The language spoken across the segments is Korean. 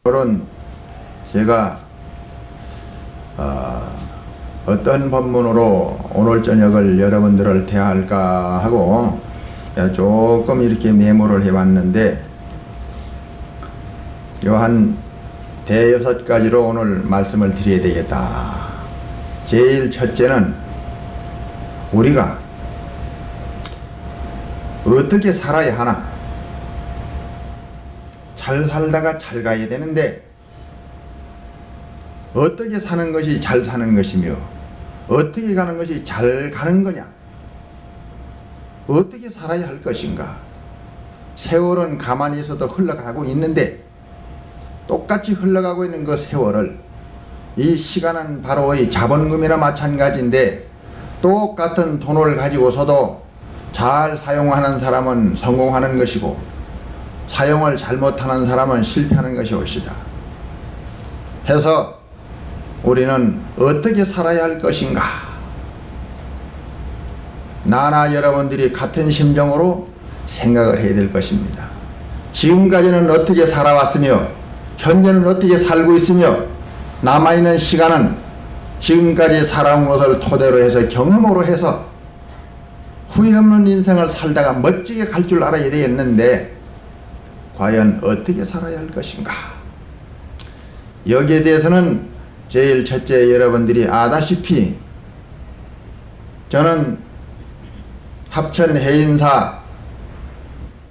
오늘은 제가 어떤 법문으로 오늘 저녁을 여러분들을 대할까 하고 조금 이렇게 메모를 해봤는데 요 한 대여섯 가지로 오늘 말씀을 드려야 되겠다. 제일 첫째는 우리가 어떻게 살아야 하나. 잘 살다가 잘 가야 되는데 어떻게 사는 것이 잘 사는 것이며 어떻게 가는 것이 잘 가는 거냐, 어떻게 살아야 할 것인가. 세월은 가만히 있어도 흘러가고 있는데 똑같이 흘러가고 있는 그 세월을, 이 시간은 바로 이 자본금이나 마찬가지인데 똑같은 돈을 가지고서도 잘 사용하는 사람은 성공하는 것이고 사용을 잘못하는 사람은 실패하는 것이 옳시다. 해서 우리는 어떻게 살아야 할 것인가. 나나 여러분들이 같은 심정으로 생각을 해야 될 것입니다. 지금까지는 어떻게 살아왔으며 현재는 어떻게 살고 있으며 남아있는 시간은 지금까지 살아온 것을 토대로 해서 경험으로 해서 후회 없는 인생을 살다가 멋지게 갈 줄 알아야 되겠는데 과연 어떻게 살아야 할 것인가. 여기에 대해서는 제일 첫째 여러분들이 아다시피 저는 합천 해인사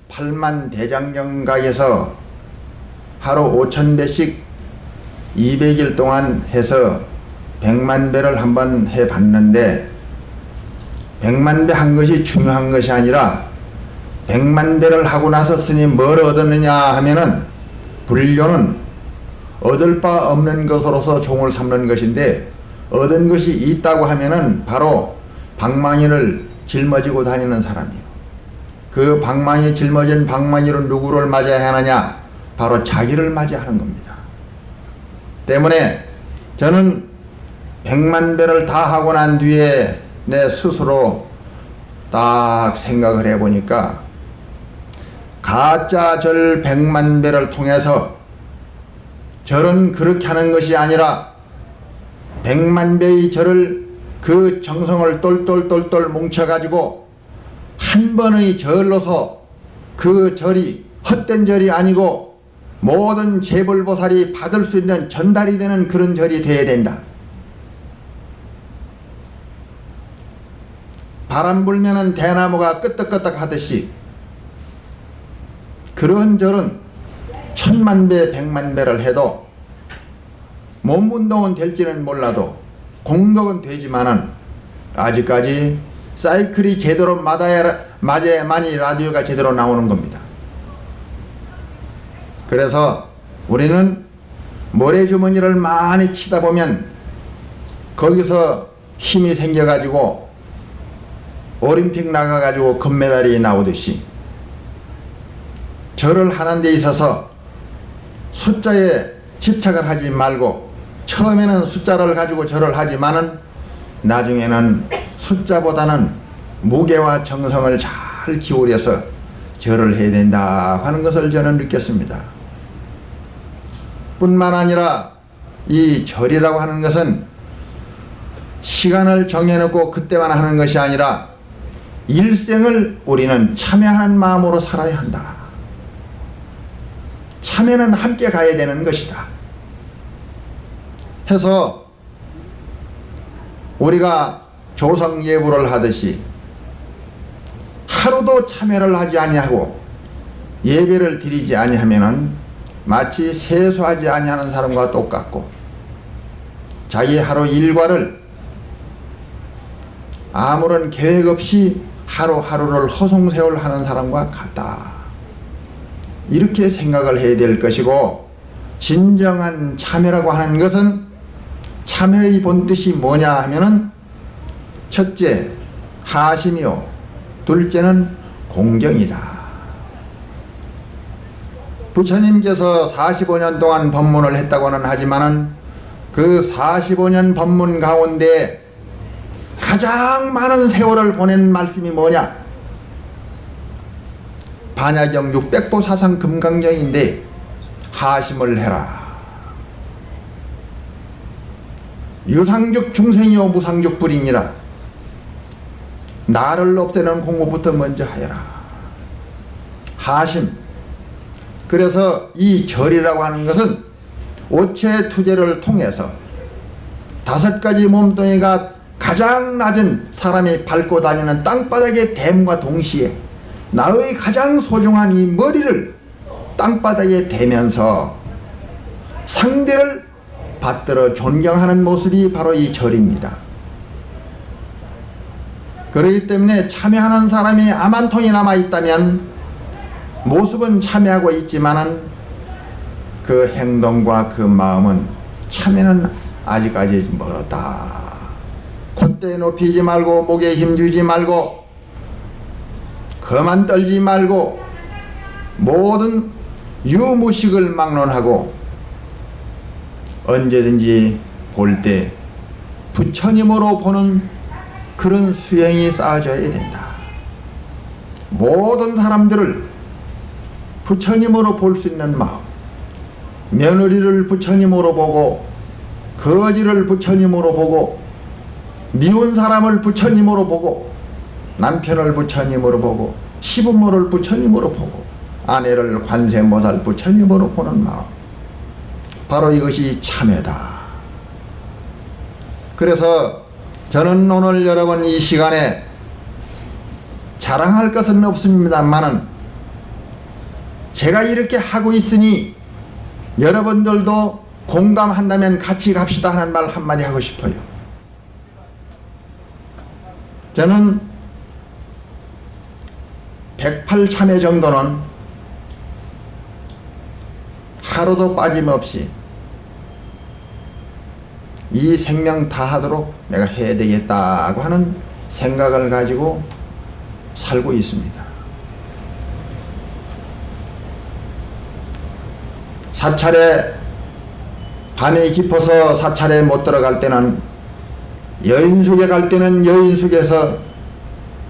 8만 대장경각에서 하루 5,000배씩 200일 동안 해서 100만 배를 한번 해봤는데 100만 배 한 것이 중요한 것이 아니라 100만 배를 하고 나섰으니 뭘 얻었느냐 하면은 불교는 얻을 바 없는 것으로서 종을 삼는 것인데 얻은 것이 있다고 하면은 바로 방망이를 짊어지고 다니는 사람이에요. 그 방망이 짊어진 방망이로 누구를 맞아야 하느냐? 바로 자기를 맞이하는 겁니다. 때문에 저는 100만 배를 다 하고 난 뒤에 내 스스로 딱 생각을 해보니까 가짜 절 100만 배를 통해서 절은 그렇게 하는 것이 아니라 100만 배의 절을 그 정성을 똘똘똘똘 뭉쳐가지고 한 번의 절로서 그 절이 헛된 절이 아니고 모든 재불보살이 받을 수 있는 전달이 되는 그런 절이 되어야 된다. 바람 불면은 대나무가 끄떡끄떡 하듯이 그런 절은 1000만 배, 100만 배를 해도 몸 운동은 될지는 몰라도 공덕은 되지만은 아직까지 사이클이 제대로 맞아야만이 라디오가 제대로 나오는 겁니다. 그래서 우리는 모래주머니를 많이 치다 보면 거기서 힘이 생겨가지고 올림픽 나가가지고 금메달이 나오듯이 절을 하는 데 있어서 숫자에 집착을 하지 말고 처음에는 숫자를 가지고 절을 하지만은 나중에는 숫자보다는 무게와 정성을 잘 기울여서 절을 해야 된다 하는 것을 저는 느꼈습니다. 뿐만 아니라 이 절이라고 하는 것은 시간을 정해놓고 그때만 하는 것이 아니라 일생을 우리는 참여하는 마음으로 살아야 한다. 참여는 함께 가야 되는 것이다. 해서 우리가 조성예불을 하듯이 하루도 참여를 하지 아니하고 예배를 드리지 아니하면은 마치 세수하지 아니하는 사람과 똑같고 자기 하루 일과를 아무런 계획 없이 하루하루를 허송세월하는 사람과 같다. 이렇게 생각을 해야 될 것이고, 진정한 참여라고 하는 것은 참여의 본뜻이 뭐냐 하면은 첫째 하심이요, 둘째는 공경이다. 부처님께서 45년 동안 법문을 했다고는 하지만은 그 45년 법문 가운데 가장 많은 세월을 보낸 말씀이 뭐냐? 반야경 600보 사상 금강경인데 하심을 해라. 유상죽 중생이요 무상죽 불이니라. 나를 없애는 공부부터 먼저 하여라. 하심. 그래서 이 절이라고 하는 것은 오체 투제를 통해서 5가지 몸뚱이가 가장 낮은 사람이 밟고 다니는 땅바닥의 댐과 동시에 나의 가장 소중한 이 머리를 땅바닥에 대면서 상대를 받들어 존경하는 모습이 바로 이 절입니다. 그렇기 때문에 참여하는 사람이 아만통이 남아있다면 모습은 참여하고 있지만은 그 행동과 그 마음은 참여는 아직까지 멀었다. 콧대 높이지 말고 목에 힘주지 말고 거만 떨지 말고 모든 유무식을 막론하고 언제든지 볼 때 부처님으로 보는 그런 수행이 쌓아져야 된다. 모든 사람들을 부처님으로 볼 수 있는 마음, 며느리를 부처님으로 보고 거지를 부처님으로 보고 미운 사람을 부처님으로 보고 남편을 부처님으로 보고 시부모를 부처님으로 보고 아내를 관세음보살 부처님으로 보는 마음, 바로 이것이 참회다. 그래서 저는 오늘 여러분 이 시간에 자랑할 것은 없습니다만은 제가 이렇게 하고 있으니 여러분들도 공감한다면 같이 갑시다 하는 말 한마디 하고 싶어요. 저는 108참회 정도는 하루도 빠짐없이 이 생명 다하도록 내가 해야 되겠다고 하는 생각을 가지고 살고 있습니다. 사찰에 밤이 깊어서 사찰에 못 들어갈 때는 여인숙에 갈 때는 여인숙에서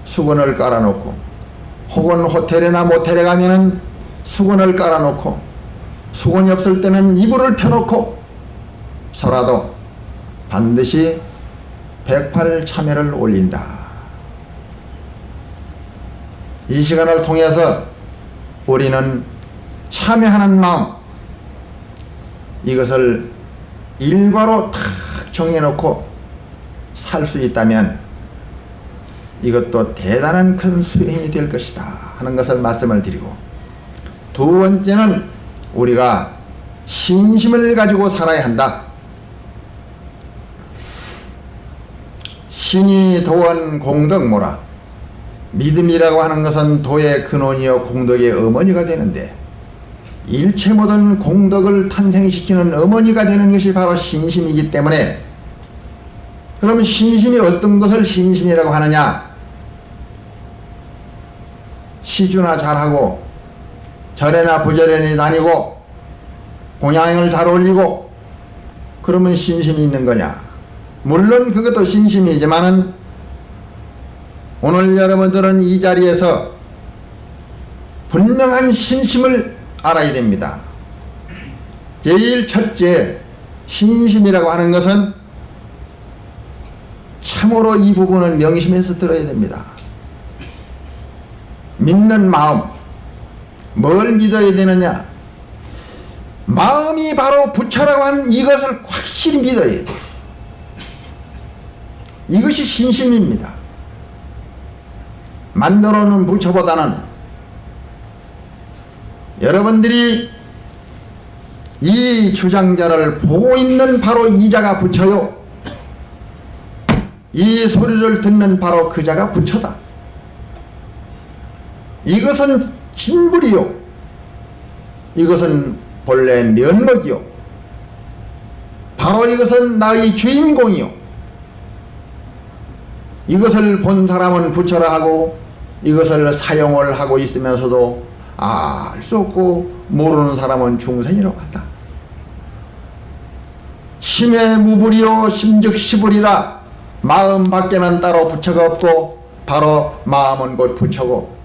수건을 깔아놓고, 혹은 호텔이나 모텔에 가면은 수건을 깔아놓고, 수건이 없을 때는 이불을 펴놓고 서라도 반드시 108참회를 올린다. 이 시간을 통해서 우리는 참회하는 마음, 이것을 일과로 탁 정해놓고 살 수 있다면 이것도 대단한 큰 수행이 될 것이다 하는 것을 말씀을 드리고, 두 번째는 우리가 신심을 가지고 살아야 한다. 신이 도원 공덕모라. 믿음이라고 하는 것은 도의 근원이요 공덕의 어머니가 되는데, 일체 모든 공덕을 탄생시키는 어머니가 되는 것이 바로 신심이기 때문에, 그러면 신심이 어떤 것을 신심이라고 하느냐? 시주나 잘하고 절에나 부절에나 다니고 공양을 잘 올리고 그러면 신심이 있는 거냐? 물론 그것도 신심이지만은 오늘 여러분들은 이 자리에서 분명한 신심을 알아야 됩니다. 제일 첫째, 신심이라고 하는 것은 참으로 이 부분은 명심해서 들어야 됩니다. 믿는 마음, 뭘 믿어야 되느냐? 마음이 바로 부처라고 하는 이것을 확실히 믿어야 돼요. 이것이 신심입니다. 만들어 놓은 부처보다는 여러분들이 이 주장자를 보고 있는 바로 이 자가 부처요, 이 소리를 듣는 바로 그 자가 부처다. 이것은 진불이요, 이것은 본래 면목이요, 바로 이것은 나의 주인공이요, 이것을 본 사람은 부처라 하고 이것을 사용을 하고 있으면서도 알 수 없고 모르는 사람은 중생이라고 한다. 심의 무불이요 심즉 시불이라. 마음 밖에는 따로 부처가 없고 바로 마음은 곧 부처고,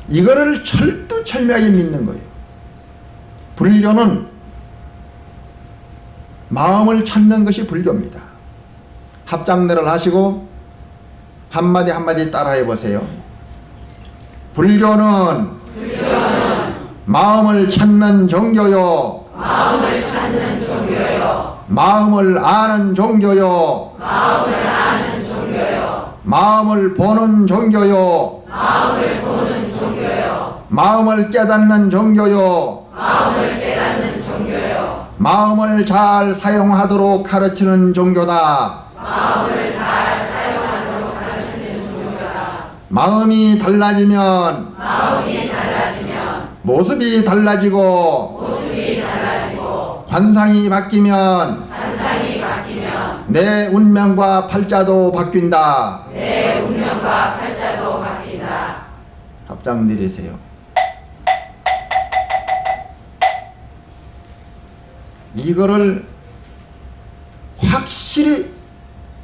이거를 철두철미하게 믿는 거예요. 불교는 마음을 찾는 것이 불교입니다. 합장대를 하시고 한마디 한마디 따라해 보세요. 불교는 마음을 찾는 종교요. 마음을 찾는 종교요. 마음을 아는 종교요. 마음을 아는 종교요. 마음을 보는 종교요. 마음을 보는 종교요. 마음을 깨닫는 종교요. 마음을 깨닫는 종교요. 마음을 잘 사용하도록 가르치는 종교다. 마음을 잘 사용하도록 가르치는 종교다. 마음이 달라지면 마음이 달라지면 모습이 달라지고 모습이 달라지고 관상이 바뀌면 환상이 바뀌면 내 운명과 팔자도 바뀐다. 내 운명과 팔자도 바뀐다. 합장 내리세요. 이거를 확실히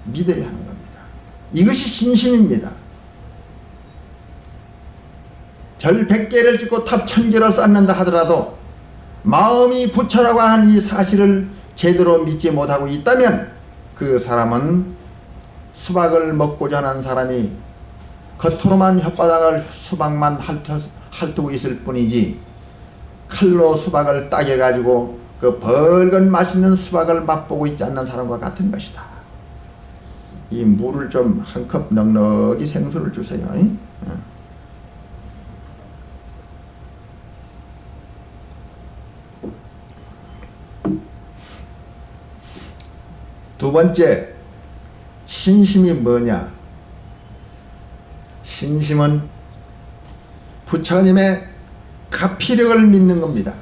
믿어야 하는 겁니다. 이것이 신심입니다. 절 100개를 짓고 탑 1000개를 쌓는다 하더라도 마음이 부처라고 하는 이 사실을 제대로 믿지 못하고 있다면 그 사람은 수박을 먹고자 하는 사람이 겉으로만 혓바닥을 수박만 핥고 있을 뿐이지 칼로 수박을 따게 가지고 그 벌건 맛있는 수박을 맛보고 있지 않는 사람과 같은 것이다. 이 물을 좀 한 컵 넉넉히 생수를 주세요. 두 번째, 신심이 뭐냐? 신심은 부처님의 가피력을 믿는 겁니다.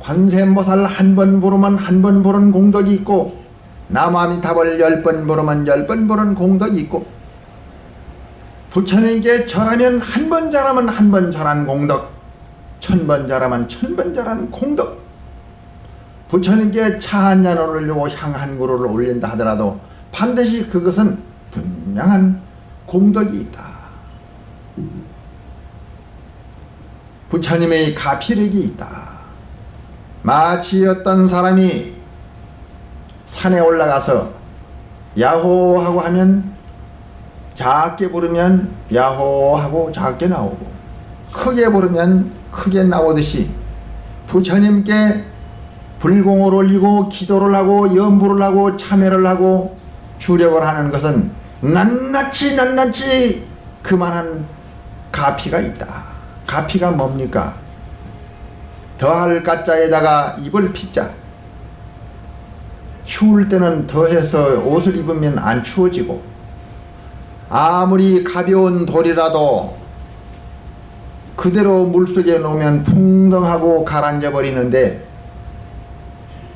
관세음보살 한 번 부르면 한 번 부른 공덕이 있고, 남아미타불 10번 부르면 10번 부른 공덕이 있고, 부처님께 절하면 한 번 절하면 한 번 절한 공덕, 1000번 절하면 1000번 절한 공덕. 부처님께 차 한 잔을 올리고 향 한 그루를 올린다 하더라도 반드시 그것은 분명한 공덕이 있다. 부처님의 가피력이 있다. 마치 어떤 사람이 산에 올라가서 야호하고 하면 작게 부르면 야호하고 작게 나오고, 크게 부르면 크게 나오듯이 부처님께 불공을 올리고 기도를 하고 염불을 하고 참여를 하고 주력을 하는 것은 낱낱이 그만한 가피가 있다. 가피가 뭡니까? 더할 가짜에다가 입을 피자. 추울 때는 더해서 옷을 입으면 안 추워지고, 아무리 가벼운 돌이라도 그대로 물속에 놓으면 풍덩하고 가라앉아 버리는데,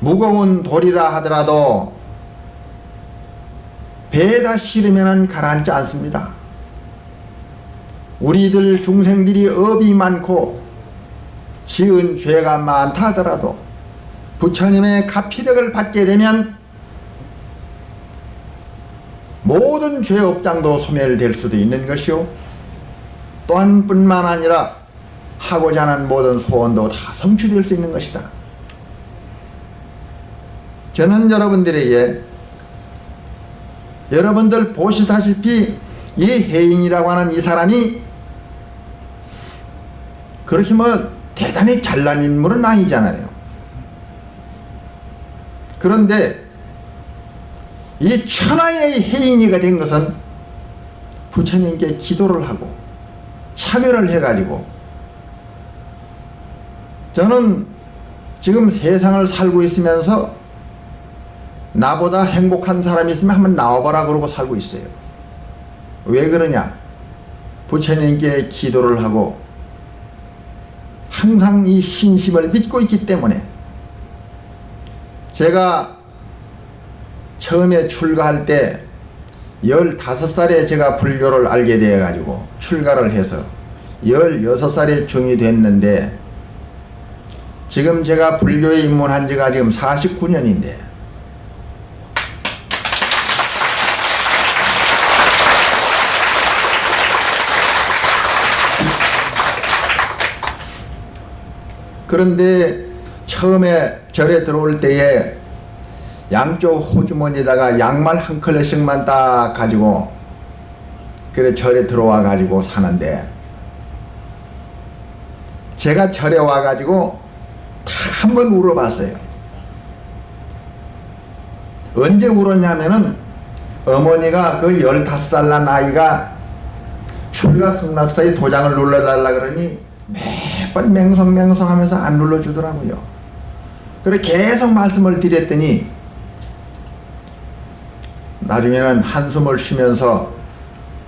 무거운 돌이라 하더라도 배에다 실으면 가라앉지 않습니다. 우리들 중생들이 업이 많고 지은 죄가 많다 하더라도 부처님의 가피력을 받게 되면 모든 죄업장도 소멸될 수도 있는 것이요, 또한 뿐만 아니라 하고자 하는 모든 소원도 다 성취될 수 있는 것이다. 저는 여러분들에게, 여러분들 보시다시피 이 해인이라고 하는 이 사람이 그렇게 뭐 대단히 잘난 인물은 아니잖아요. 그런데 이 천하의 해인이가 된 것은 부처님께 기도를 하고 참여를 해가지고, 저는 지금 세상을 살고 있으면서 나보다 행복한 사람이 있으면 한번 나와봐라 그러고 살고 있어요. 왜 그러냐? 부처님께 기도를 하고 항상 이 신심을 믿고 있기 때문에. 제가 처음에 출가할 때 15살에 제가 불교를 알게 되어 가지고 출가를 해서 16살에 중이 됐는데 지금 제가 불교에 입문한 지가 지금 49년인데 그런데 처음에 절에 들어올 때에 양쪽 호주머니에다가 양말 한 컬레씩만 딱 가지고 그래 절에 들어와 가지고 사는데 제가 절에 와 가지고 딱 한 번 울어봤어요. 언제 울었냐면은 어머니가 그 15살 난 아이가 출가 승낙서에 도장을 눌러달라 그러니 매번 맹성맹성하면서 안 눌러주더라고요. 그래 계속 말씀을 드렸더니 나중에는 한숨을 쉬면서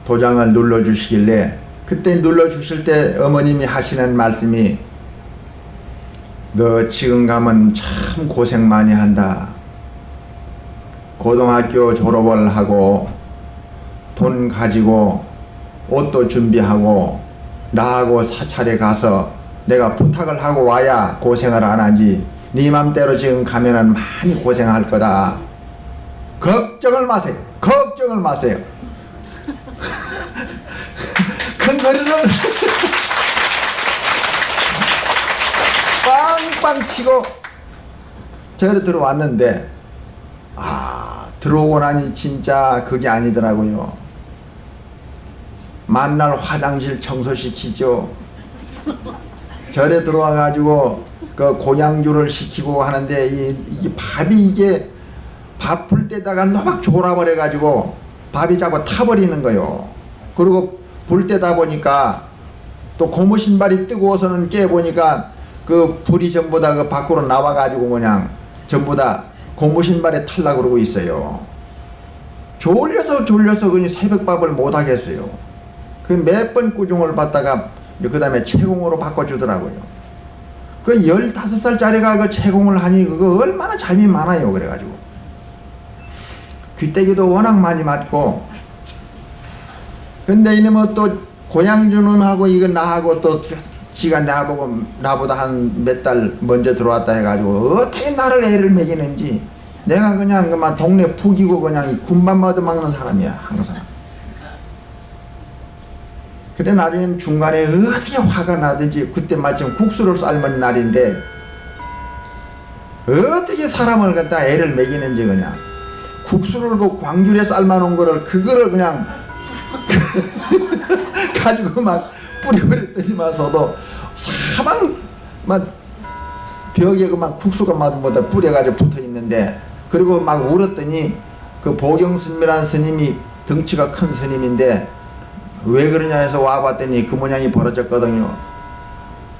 도장을 눌러주시길래 그때 눌러주실 때 어머님이 하시는 말씀이 너 지금 가면 참 고생 많이 한다. 고등학교 졸업을 하고 돈 가지고 옷도 준비하고 나하고 사찰에 가서 내가 부탁을 하고 와야 고생을 안 하지. 네 맘대로 지금 가면은 많이 고생할 거다. 걱정을 마세요. 걱정을 마세요. 큰 소리를 빵빵 치고 저를 들어왔는데 들어오고 나니 진짜 그게 아니더라고요. 만날 화장실 청소시키죠. 절에 들어와 가지고 그 고향주를 시키고 하는데 이 밥이 이게 밥 불 때다가 너막 졸아버려 가지고 밥이 자꾸 타버리는 거요. 그리고 불 때다 보니까 또 고무 신발이 뜨거워서는 깨보니까 그 불이 전부 다 그 밖으로 나와 가지고 그냥 전부 다 고무 신발에 탈라 그러고 있어요. 졸려서 그냥 새벽밥을 못 하겠어요. 그 몇 번 꾸중을 받다가 그 다음에 채공으로 바꿔주더라고요. 그 15살짜리가 그 채공을 하니 그거 얼마나 잠이 많아요. 그래가지고 귀때기도 워낙 많이 맞고 근데 이놈은 또 고향주놈하고 이거 나하고 또 지가 나보다 한 몇 달 먼저 들어왔다 해가지고 어떻게 나를 애를 먹이는지 내가 그냥 그만 동네 푸기고 그냥 이 군밤 얻어먹는 사람이야 항상. 그래 나중엔 중간에 어떻게 화가 나든지 그때 마침 국수를 삶은 날인데 어떻게 사람을 갖다 애를 먹이는지 그냥 국수를 그 광주에 삶아놓은 거를 그거를 그냥 가지고 막 뿌려버렸더니만서도 사방 막 벽에 그만 국수가 막 뭐다 뿌려가지고 붙어 있는데 그리고 막 울었더니 그 보경스님이라는 스님이 덩치가 큰 스님인데 왜 그러냐 해서 와봤더니 그 모양이 벌어졌거든요.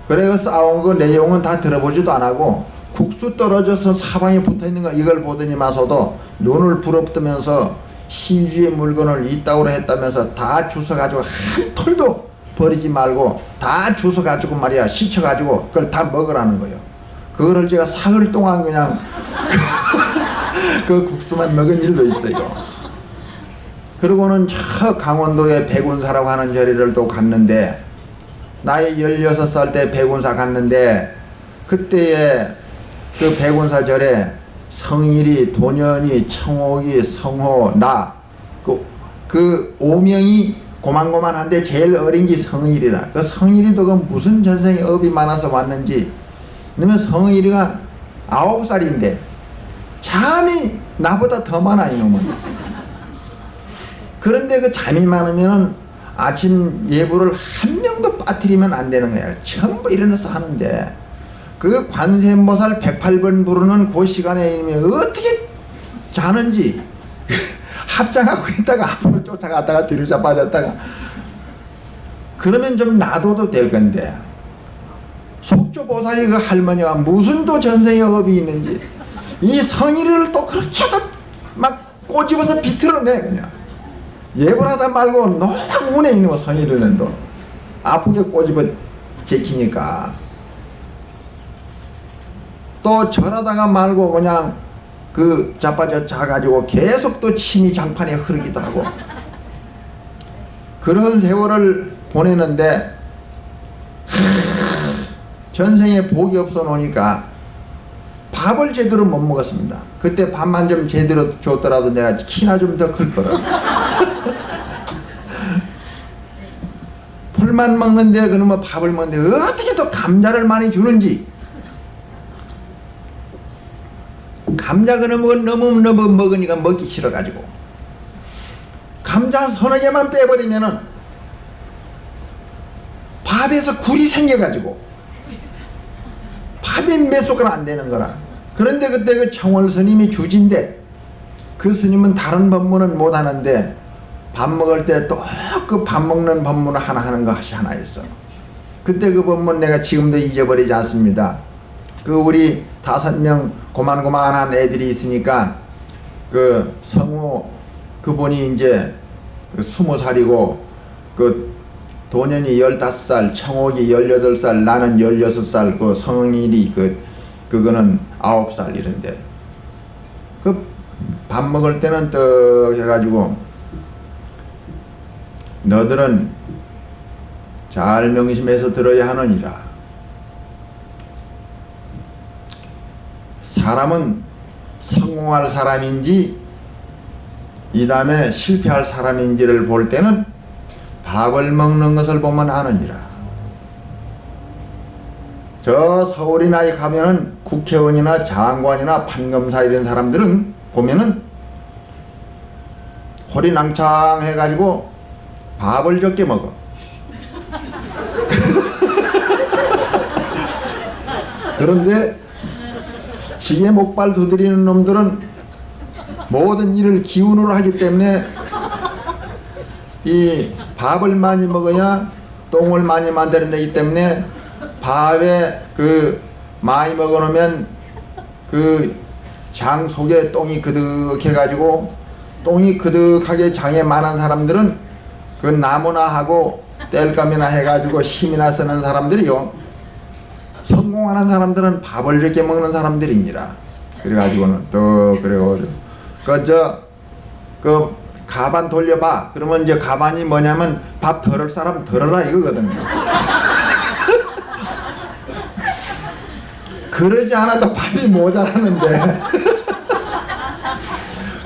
그래서 싸운 그 내용은 다 들어보지도 안 하고 국수 떨어져서 사방에 붙어있는 거 이걸 보더니마서도 눈을 부릅뜨면서 신주의 물건을 이따구로 했다면서 다 주워가지고 한 톨도 버리지 말고 다 주워가지고 말이야 시쳐가지고 그걸 다 먹으라는 거예요. 그거를 제가 사흘 동안 그냥 그 국수만 먹은 일도 있어요. 그리고는 저 강원도에 백운사라고 하는 절에를 또 갔는데 나이 16살 때 백운사 갔는데 그때에 그 백운사 절에 성일이, 도년이, 청옥이, 성호, 나 그 5명이 고만고만한데 제일 어린 게 성일이라. 그 성일이도 그 무슨 전생에 업이 많아서 왔는지 그러면 성일이가 9살인데 잠이 나보다 더 많아 이놈은. 그런데 그 잠이 많으면 아침 예불을 한 명도 빠뜨리면 안 되는 거야. 전부 일어나서 하는데 그 관세음보살 108번 부르는 그 시간에 이놈이 어떻게 자는지 합장하고 있다가 앞으로 쫓아갔다가 뒤로 자빠졌다가 그러면 좀 놔둬도 될 건데 속조보살이 그 할머니가 무슨 또 전생의 업이 있는지 이 성의를 또 그렇게도 막 꼬집어서 비틀어내 그냥 예불하다 말고 너무 운에 있는 거 성의를 또 아프게 꼬집어 제키니까 또 절하다가 말고 그냥 그 자빠져 자가지고 계속 또 침이 장판에 흐르기도 하고 그런 세월을 보내는데 전생에 복이 없어 놓으니까 밥을 제대로 못 먹었습니다. 그때 밥만 좀 제대로 줬더라도 내가 키나 좀 더 클 거라. 풀만 먹는데 그러면 밥을 먹는데 어떻게 또 감자를 많이 주는지. 감자 그러면 너무 먹으니까 먹기 싫어가지고 감자 서너 개만 빼버리면은 밥에서 굴이 생겨가지고 밥이 몇 숟가락 안 되는 거라. 그런데 그때 그 청월 스님이 주진데 그 스님은 다른 법문은 못 하는데 밥 먹을 때 또 그 밥 먹는 법문을 하나 하는 것이 하나 있어. 그때 그 법문 내가 지금도 잊어버리지 않습니다. 그 우리 5명 고만고만한 애들이 있으니까 그 성우 그분이 이제 20살이고 그 도년이 15살, 청옥이 18살, 나는 16살, 그 성일이 그거는 9살 이런데 그 밥 먹을 때는 떡 해가지고 너들은 잘 명심해서 들어야 하느니라. 사람은 성공할 사람인지 이 다음에 실패할 사람인지를 볼 때는 밥을 먹는 것을 보면 아느니라. 저 서울이나 가면은 국회의원이나 장관이나 판검사 이런 사람들은 보면은 허리 낭창해가지고 밥을 적게 먹어. 그런데 지게 목발 두드리는 놈들은 모든 일을 기운으로 하기 때문에 이 밥을 많이 먹어야 똥을 많이 만들어내기 때문에 밥에 그 많이 먹어놓으면 그 장 속에 똥이 그득해가지고 똥이 그득하게 장에 많은 사람들은 그 나무나 하고 땔감이나 해가지고 힘이나 쓰는 사람들이요. 성공하는 사람들은 밥을 이렇게 먹는 사람들이니라. 그래가지고는 또 그래가지고 그 가반 돌려봐. 그러면 이제 가반이 뭐냐면 밥 덜을 사람 덜어라 이거거든요. 그러지 않아도 밥이 모자라는데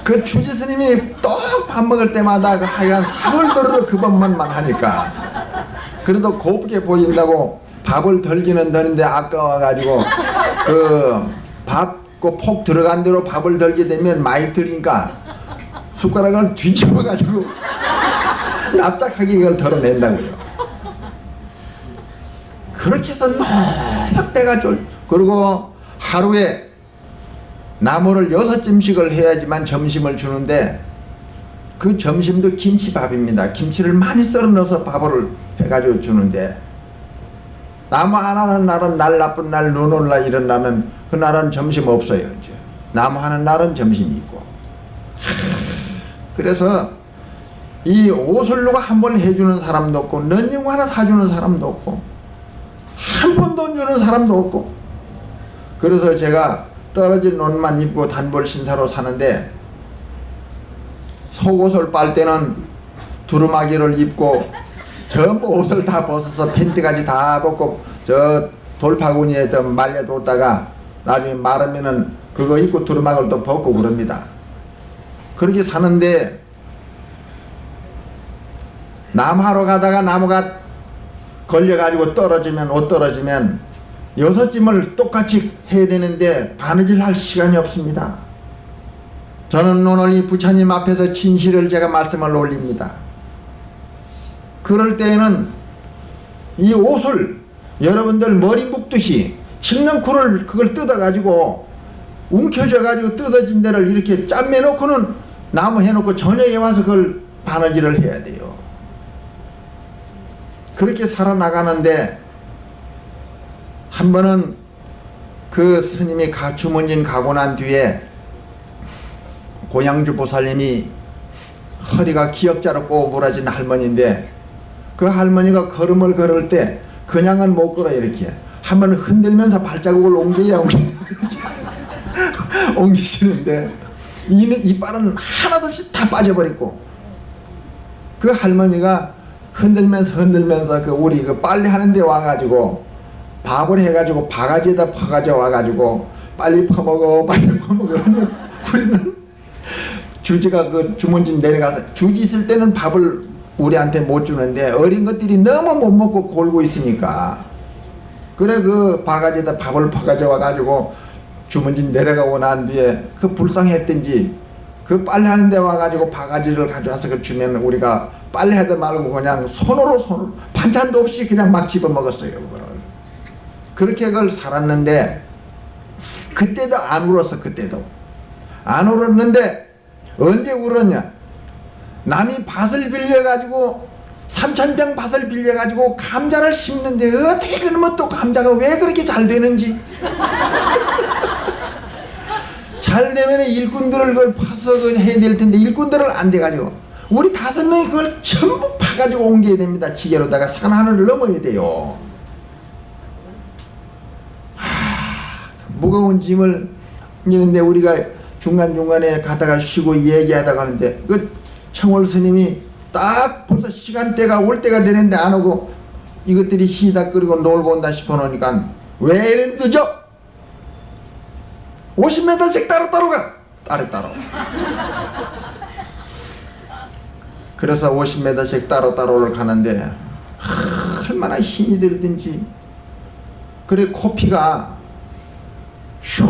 그 추지 스님이 또 밥 먹을 때마다 그 하여간 사골도르르 그 법만 하니까 그래도 곱게 보인다고 밥을 덜기는 덜는데 아까워가지고 그 밥 그 폭 들어간 대로 밥을 덜게 되면 많이 들으니까 숟가락을 뒤집어가지고 납작하게 이걸 덜어낸다고요. 그렇게 해서 너무 때가 그리고 하루에 나물을 6점씩을 해야지만 점심을 주는데 그 점심도 김치밥입니다. 김치를 많이 썰어 넣어서 밥을 해가지고 주는데 나무 안 하는 날은 날 나쁜 날, 눈 올 날 이런 날은 그날은 점심 없어요. 이제 나무 하는 날은 점심이 있고. 그래서 이 옷을 누가 한 번 해주는 사람도 없고 런닝 하나 사주는 사람도 없고 한 번 돈 주는 사람도 없고. 그래서 제가 떨어진 옷만 입고 단벌 신사로 사는데 속옷을 빨 때는 두루마기를 입고 전부 옷을 다 벗어서 팬티까지 다 벗고 저 돌파구니에 좀 말려뒀다가 나중에 마르면은 그거 입고 두루마기를 또 벗고 그럽니다. 그렇게 사는데 나무하러 가다가 나무가 걸려가지고 떨어지면 옷 떨어지면 6짐을 똑같이 해야 되는데 바느질 할 시간이 없습니다. 저는 오늘 이 부처님 앞에서 진실을 제가 말씀을 올립니다. 그럴 때에는 이 옷을 여러분들 머리 묶듯이 칡렁쿨을 그걸 뜯어가지고 움켜져가지고 뜯어진 데를 이렇게 짬매놓고는 나무 해놓고 저녁에 와서 그걸 바느질을 해야 돼요. 그렇게 살아나가는데 한 번은 그 스님이 주문진 가고 난 뒤에 고양주 보살님이 허리가 기역자로 꼬부라진 할머니인데 그 할머니가 걸음을 걸을 때 그냥은 못 걸어요. 이렇게 한번 흔들면서 발자국을 옮겨야 옮기시는데 이빨은 하나도 없이 다 빠져버렸고, 그 할머니가 흔들면서 그 우리 그 빨래 하는데 와가지고 밥을 해가지고 바가지에다 퍼가져 와가지고 빨리 퍼먹어 하면 우리는 주지가 그 주문집 내려가서, 주지 있을 때는 밥을 우리한테 못 주는데 어린 것들이 너무 못 먹고 골고 있으니까, 그래 그 바가지에다 밥을 퍼가져 와가지고 주문집 내려가고 난 뒤에 그 불쌍했던지 그 빨래하는데 와가지고 바가지를 가져와서 그 주면 우리가 빨래하다 말고 그냥 손으로 반찬도 없이 그냥 막 집어먹었어요. 그거를. 그렇게 그걸 살았는데, 그때도 안 울었어. 그때도 안 울었는데 언제 울었냐, 남이 밭을 빌려가지고 3,000평 밭을 빌려가지고 감자를 심는데 어떻게 그러면 또 감자가 왜 그렇게 잘 되는지 잘 되면 일꾼들을 그걸 파서 해야 될 텐데 일꾼들을 안 돼가지고 우리 5명이 그걸 전부 파가지고 옮겨야 됩니다. 지게로다가 산 하늘을 넘어야 돼요. 무거운 짐을 이는데 우리가 중간중간에 가다가 쉬고 얘기하다가 하는데 그 청월 스님이 딱 벌써 시간대가 올 때가 되는데 안 오고 이것들이 희다 끓이고 놀고 온다 싶어 놓으니까 왜 이래 늦어? 50m씩 따로 가. 따로. 그래서 50m씩 따로를 가는데 얼마나 힘이 들든지 그래 코피가 슉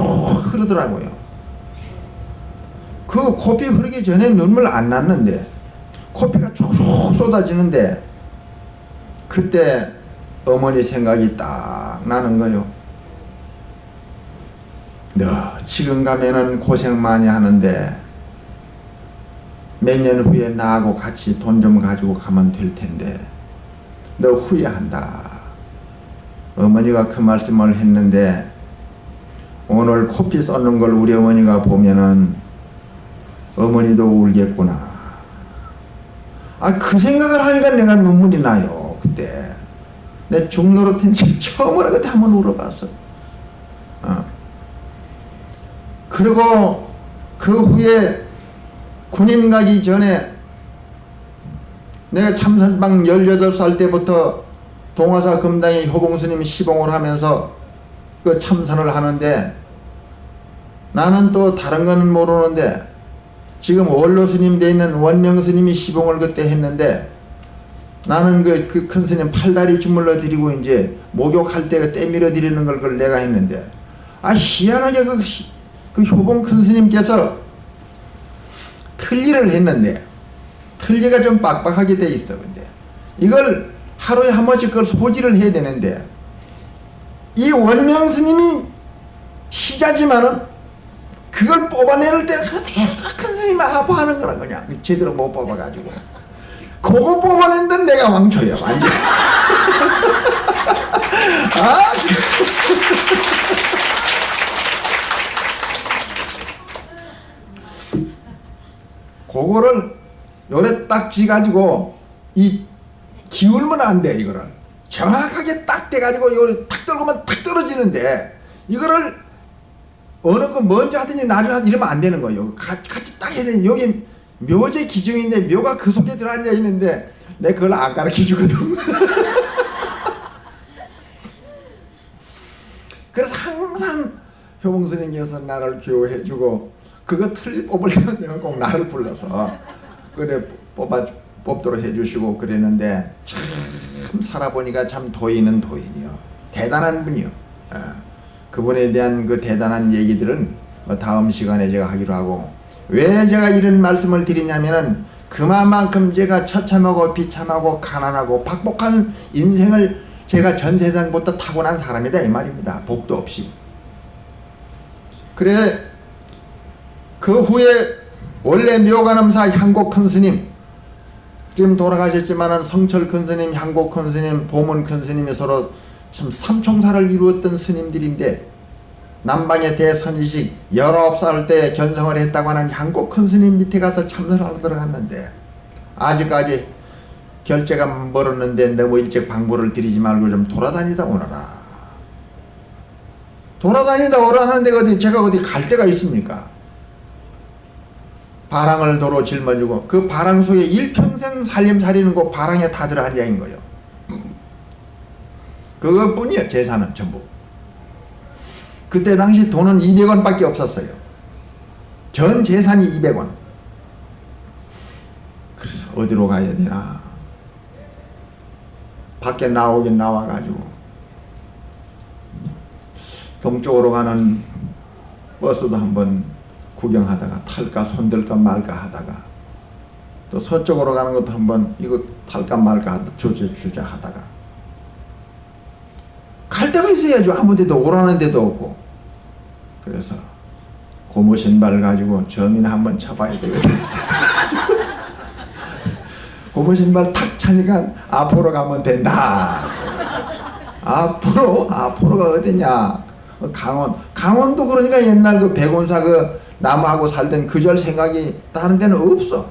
흐르더라고요. 그 코피 흐르기 전에 눈물 안 났는데 코피가 쭉 쏟아지는데 그때 어머니 생각이 딱 나는 거요. 너 지금 가면은 고생 많이 하는데 몇 년 후에 나하고 같이 돈 좀 가지고 가면 될 텐데 너 후회한다. 어머니가 그 말씀을 했는데 오늘 코피 쏟는 걸 우리 어머니가 보면은 어머니도 울겠구나. 그 생각을 하니까 내가 눈물이 나요. 그때 내 중노릇한 처음으로 그때 한번 울어봤어. 그리고 그 후에 군인 가기 전에 내가 참선방 18살 때부터 동화사 금당의 효봉스님이 시봉을 하면서 그 참선을 하는데 나는 또 다른 건 모르는데 지금 원로스님 돼 있는 원명스님이 시봉을 그때 했는데 나는 그 큰 스님 팔다리 주물러 드리고 이제 목욕할 때 떼밀어 드리는 걸 그걸 내가 했는데 희한하게 그 효봉 큰 스님께서 틀니를 했는데 틀니가 좀 빡빡하게 돼 있어. 근데 이걸 하루에 한 번씩 그걸 소지를 해야 되는데 이 원명 스님이 시자지만은 그걸 뽑아내는 때 큰 스님이 아파하는 거라 그냥 제대로 못 뽑아가지고 그거 뽑아낸데 내가 왕초야 완전. 그거를 요래 딱 쥐가지고 이 기울면 안 돼. 이거를 정확하게 딱 돼가지고 요래 탁 떨구면 탁 떨어지는데 이거를 어느 거 먼저 하든지 나중에 하든지 이러면 안 되는 거예요. 같이 딱 해야 되는. 여기 묘제 기중인데 묘가 그 속에 들어앉아 있는데 내가 그걸 안 가르쳐 주거든. 그래서 항상 효봉스님께서 나를 교육해 주고 그거 틀리 뽑을 때는 내가 꼭 나를 불러서 그래 뽑도록 해주시고 그랬는데 참 살아보니까 참 도인은 도인이요. 대단한 분이요. 그분에 대한 그 대단한 얘기들은 다음 시간에 제가 하기로 하고, 왜 제가 이런 말씀을 드리냐면은 그만큼 제가 처참하고 비참하고 가난하고 박복한 인생을 제가 전 세상부터 타고난 사람이다 이 말입니다. 복도 없이. 그래 그 후에 원래 묘관음사 향곡 큰 스님, 지금 돌아가셨지만은 성철 큰 스님, 향곡 큰 스님, 보문 큰 스님이 서로 참 삼총사를 이루었던 스님들인데 남방의 대선이식 19살 때 견성을 했다고 하는 향곡 큰 스님 밑에 가서 참선하러 들어갔는데 아직까지 결제가 멀었는데 너무 일찍 방부를 드리지 말고 좀 돌아다니다 오너라. 돌아다니다 오라는 데가 어디, 제가 어디 갈 데가 있습니까? 바랑을 도로 짊어지고 그 바랑 속에 일평생 살림살이는 그 바랑에 다 들어 앉아있는 거예요. 그것뿐이에요. 재산은 전부. 그때 당시 돈은 200원 밖에 없었어요. 전 재산이 200원. 그래서 어디로 가야 되나. 밖에 나오긴 나와가지고 동쪽으로 가는 버스도 한번 구경하다가 탈까 손들까 말까 하다가 또 서쪽으로 가는 것도 한번 이거 탈까 말까 하다 주자 하다가 갈 데가 있어야죠. 아무 데도 오라는 데도 없고. 그래서 고무 신발 가지고 점이나 한번 쳐봐야 되거든요. 고무 신발 탁 차니까 앞으로 가면 된다. 앞으로가 어디냐? 강원도 그러니까 옛날 그 백운사 그 남하고 살던 그절 생각이 다른 데는 없어.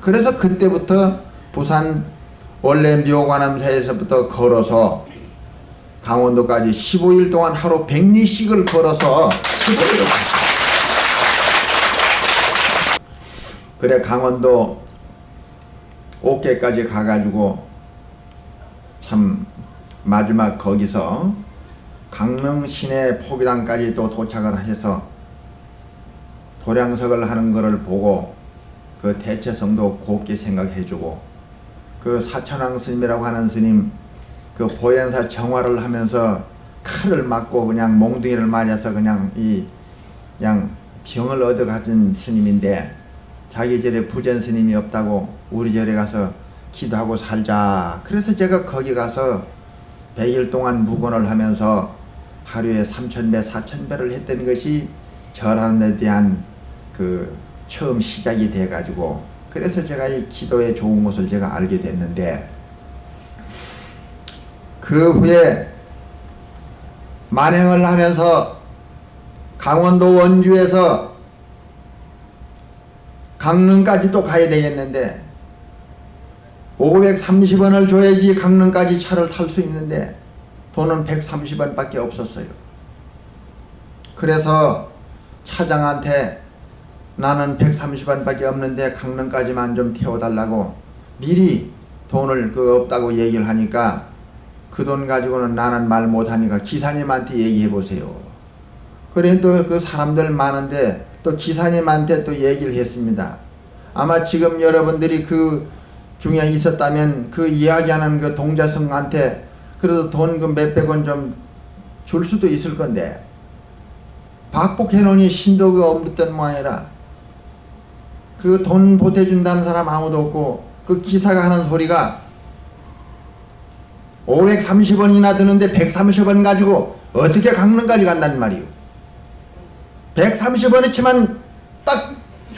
그래서 그때부터 부산 원래 묘관암사에서부터 걸어서 강원도까지 15일 동안 하루 100리씩을 걸어서 15일을 그래 강원도 옥계까지 가가지고 참 마지막 거기서 강릉 시내 포기단까지 또 도착을 해서 도량석을 하는 것을 보고 그 대체성도 곱게 생각해주고 그 사천왕 스님이라고 하는 스님 그 보현사 정화를 하면서 칼을 맞고 그냥 몽둥이를 맞아서 그냥 병을 얻어 가진 스님인데 자기 절에 부전 스님이 없다고 우리 절에 가서 기도하고 살자. 그래서 제가 거기 가서 100일 동안 묵언을 하면서 하루에 3,000배 4,000배를 했던 것이 절하는 데 대한 그 처음 시작이 돼 가지고 그래서 제가 이 기도의 좋은 것을 제가 알게 됐는데 그 후에 만행을 하면서 강원도 원주에서 강릉까지도 가야 되겠는데 530원을 줘야지 강릉까지 차를 탈 수 있는데 돈은 130원 밖에 없었어요. 그래서 차장한테 나는 130원 밖에 없는데 강릉까지만 좀 태워달라고 미리 돈을 없다고 얘기를 하니까 그 돈 가지고는 나는 말 못하니까 기사님한테 얘기해 보세요. 그래 또 그 사람들 많은데 또 기사님한테 또 얘기를 했습니다. 아마 지금 여러분들이 그 중에 있었다면 그 이야기하는 그 동자성한테 그래도 돈 그 몇백 원 좀 줄 수도 있을 건데 박복해 놓으니 신도가 없던 모양이라 그 돈 보태준다는 사람 아무도 없고 그 기사가 하는 소리가 530원이나 드는데 130원 가지고 어떻게 강릉까지 간단 말이요. 130원이치만 딱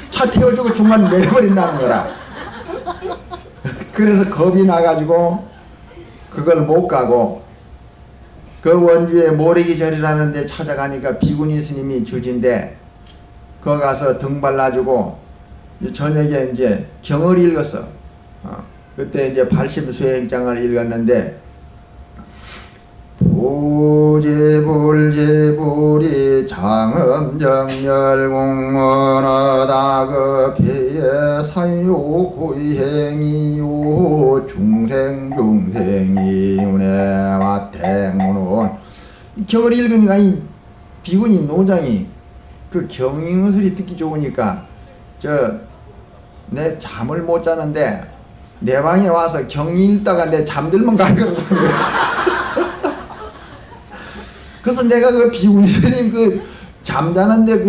차 태워주고 중간 내려버린다는 거라. 그래서 겁이 나가지고 그걸 못 가고 그 원주에 모래기절이라는 데 찾아가니까 비구니 스님이 주진데 거기 가서 등 발라주고 저녁에 이제 경을 읽었어. 그때 이제 발심수행장을 읽었는데 부지불지불이 장엄정열공원하다급피에 사요 고행이요 중생이 운해와 태문은 경을 읽으니까 이 비구니 노장이 그 경잉 소리 듣기 좋으니까 내 잠을 못 자는데 내 방에 와서 경 읽다가 내 잠들면 가는 거야. 그래서 내가 그 비구니 스님 그 잠자는데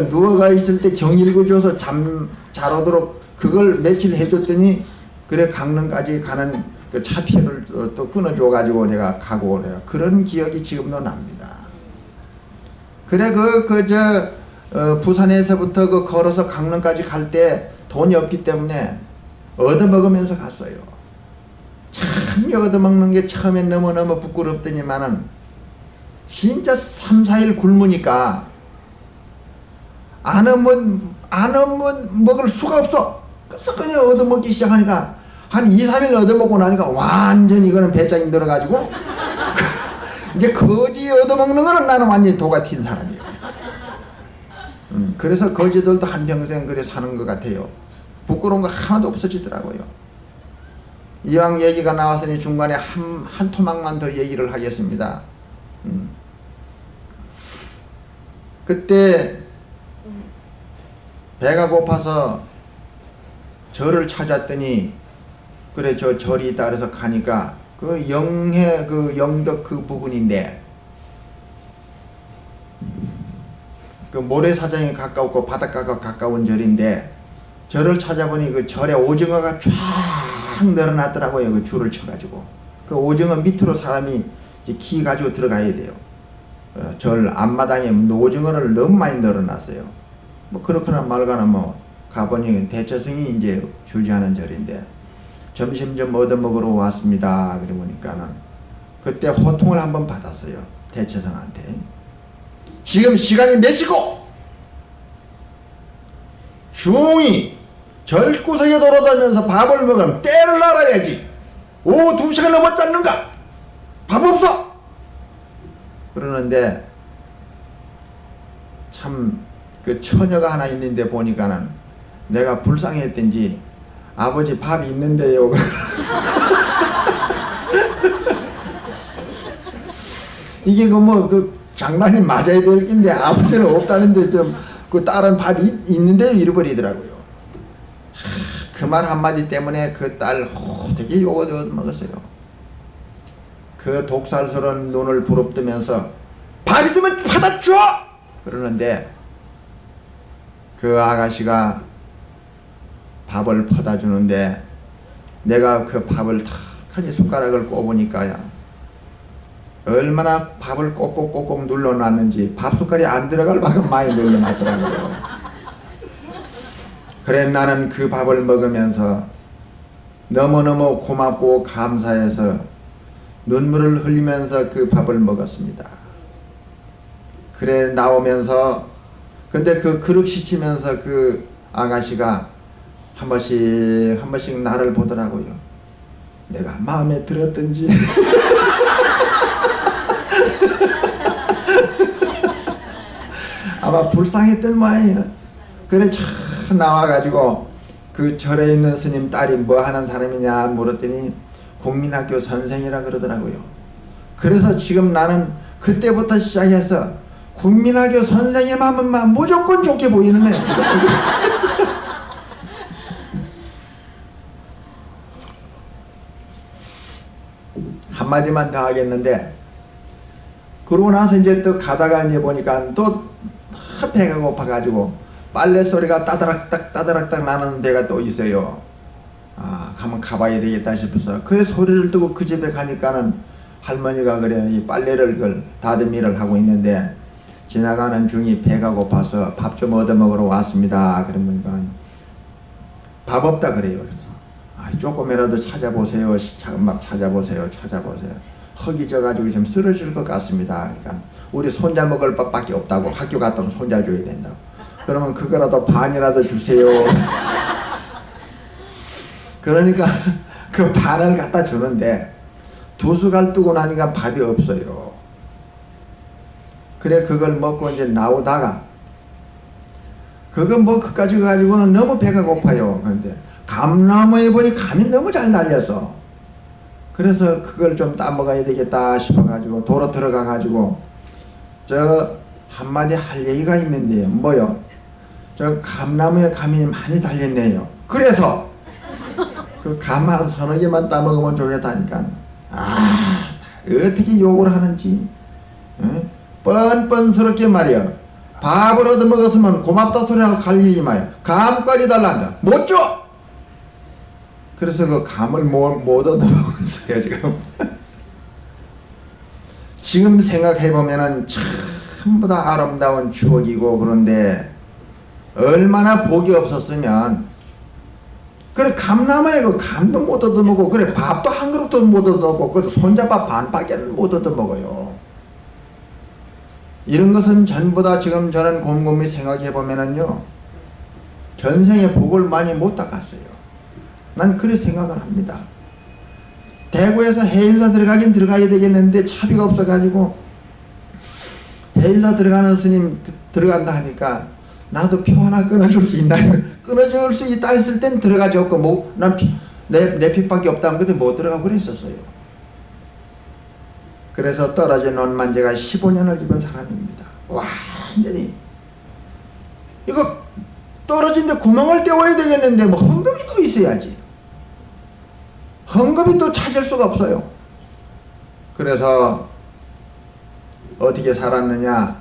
누워가 있을 때 경 읽어줘서 잠 잘 오도록 그걸 며칠 해줬더니 그래 강릉까지 가는 그 차표를 또 끊어줘가지고 내가 가고 내가 그런 기억이 지금도 납니다. 그래 부산에서부터 그 걸어서 강릉까지 갈 때 돈이 없기 때문에 얻어먹으면서 갔어요. 참 얻어먹는 게 처음엔 너무너무 부끄럽더니만은 진짜 3, 4일 굶으니까 안 오면 먹을 수가 없어. 그래서 그냥 얻어먹기 시작하니까 한 2, 3일 얻어먹고 나니까 완전 이거는 배짱이 들어가지고 이제 거지 얻어먹는 거는 나는 완전히 도가 튄 사람이에요. 그래서 거지들도 한평생 그래 사는 것 같아요. 부끄러운 거 하나도 없어지더라고요. 이왕 얘기가 나왔으니 중간에 한 토막만 더 얘기를 하겠습니다. 그때 배가 고파서 절을 찾았더니 그래 저 절이 있다 그래서 가니까 그 영해 그 영덕 그 부분인데 그 모래사장에 가까웠고 바닷가가 가까운 절인데 절을 찾아보니 그 절에 오징어가 쫙 늘어났더라고요. 그 줄을 쳐가지고 그 오징어 밑으로 사람이 이제 키 가지고 들어가야 돼요. 절 앞마당에 오징어를 너무 많이 늘어났어요. 뭐 그렇거나 말거나 뭐 가보니 대처성이 이제 주지하는 절인데 점심 좀 얻어먹으러 왔습니다. 그래 보니까는 그때 호통을 한번 받았어요. 대처성한테. 지금 시간이 몇 시고? 중이 절구석에 돌아다니면서 밥을 먹으면 때를 알아야지. 오후 2시간 넘었지 않는가? 밥 없어! 그러는데 참 그 처녀가 하나 있는데 보니까는 내가 불쌍했던지 아버지 밥이 있는데요. 이게 그 장난이 맞아야 될 낀데 아버지는 없다는데 좀 그 딸은 밥이 있는데 잃어버리더라고요. 그 말 한마디 때문에 그 딸 되게 욕을 얻어먹었어요. 그 독살스러운 눈을 부릅뜨면서 밥 있으면 받아줘! 그러는데 그 아가씨가 밥을 퍼다 주는데 내가 그 밥을 탁하니 숟가락을 꼽으니까야 얼마나 밥을 꼭꼭꼭꼭 눌러놨는지 밥 숟갈이 안 들어갈 만큼 많이 눌러놨더라고요. 그래 나는 그 밥을 먹으면서 너무너무 고맙고 감사해서 눈물을 흘리면서 그 밥을 먹었습니다. 그래 나오면서 근데 그 그릇 씻으면서 그 아가씨가 한 번씩 나를 보더라고요. 내가 마음에 들었던지 아마 불쌍했던 모양이야. 그래 참 나와가지고 그 절에 있는 스님 딸이 뭐 하는 사람이냐 물었더니 국민학교 선생이라 그러더라고요. 그래서 지금 나는 그때부터 시작해서 국민학교 선생님 하면만 무조건 좋게 보이는 거야. 한마디만 더 하겠는데 그러고 나서 이제 또 가다가 이제 보니까 또 배가 고파가지고 빨래 소리가 따다락딱 나는 데가 또 있어요. 아, 한번 가봐야 되겠다 싶어서 그 소리를 듣고 그 집에 가니까는 할머니가 그래 이 빨래를 그 다듬이를 하고 있는데 지나가는 중이 배가 고파서 밥 좀 얻어 먹으러 왔습니다. 그러니까 밥 없다 그래요. 그래서 아, 조금이라도 찾아보세요. 막 찾아보세요. 흙이 져가지고 좀 쓰러질 것 같습니다. 그러니까 우리 손자 먹을 밥밖에 없다고 학교 갔다 오면 손자 줘야 된다고. 그러면 그거라도 반이라도 주세요. 그러니까 그 반을 갖다 주는데 2숟갈 뜨고 나니까 밥이 없어요. 그래 그걸 먹고 이제 나오다가 그거 뭐 그까지 가지고는 너무 배가 고파요. 그런데 감나무에 보니 감이 너무 잘 달렸어. 그래서 그걸 좀 따먹어야 되겠다 싶어가지고 도로 들어가가지고 저 한마디 할 얘기가 있는데 뭐요? 저 감나무에 감이 많이 달렸네요. 그래서 그 감 한 서너 개만 따먹으면 좋겠다니까. 아 어떻게 욕을 하는지 뻔뻔스럽게 말이야. 밥을 얻어먹었으면 고맙다 소리하고 갈 일이 마요. 감까지 달란다. 못 줘! 그래서 그 감을 못 얻어먹었어요 지금. 지금 생각해보면은 전부 다 아름다운 추억이고 그런데 얼마나 복이 없었으면 그래 감나무에 그 감도 못 얻어먹고 그래 밥도 한 그릇도 못 얻어먹고 그 손자밥 반밖에는 못 얻어먹어요. 이런 것은 전부 다 지금 저는 곰곰이 생각해보면은요 전생에 복을 많이 못 닦았어요. 난 그렇게 생각을 합니다. 대구에서 해인사 들어가긴 들어가야 되겠는데 차비가 없어가지고 해인사 들어가는 스님 들어간다 하니까 나도 표 하나 끊어줄 수 있나요? 끊어줄 수 있다 했을 땐 들어가지 없고 뭐, 내 핏밖에 없다면 그때 못 들어가고 그랬었어요. 그래서 떨어진 옷만 제가 15년을 입은 사람입니다. 완전히 이거 떨어진데 구멍을 떼어야 되겠는데 뭐 헝겊이 또 있어야지. 헝겊이 또 찾을 수가 없어요. 그래서 어떻게 살았느냐,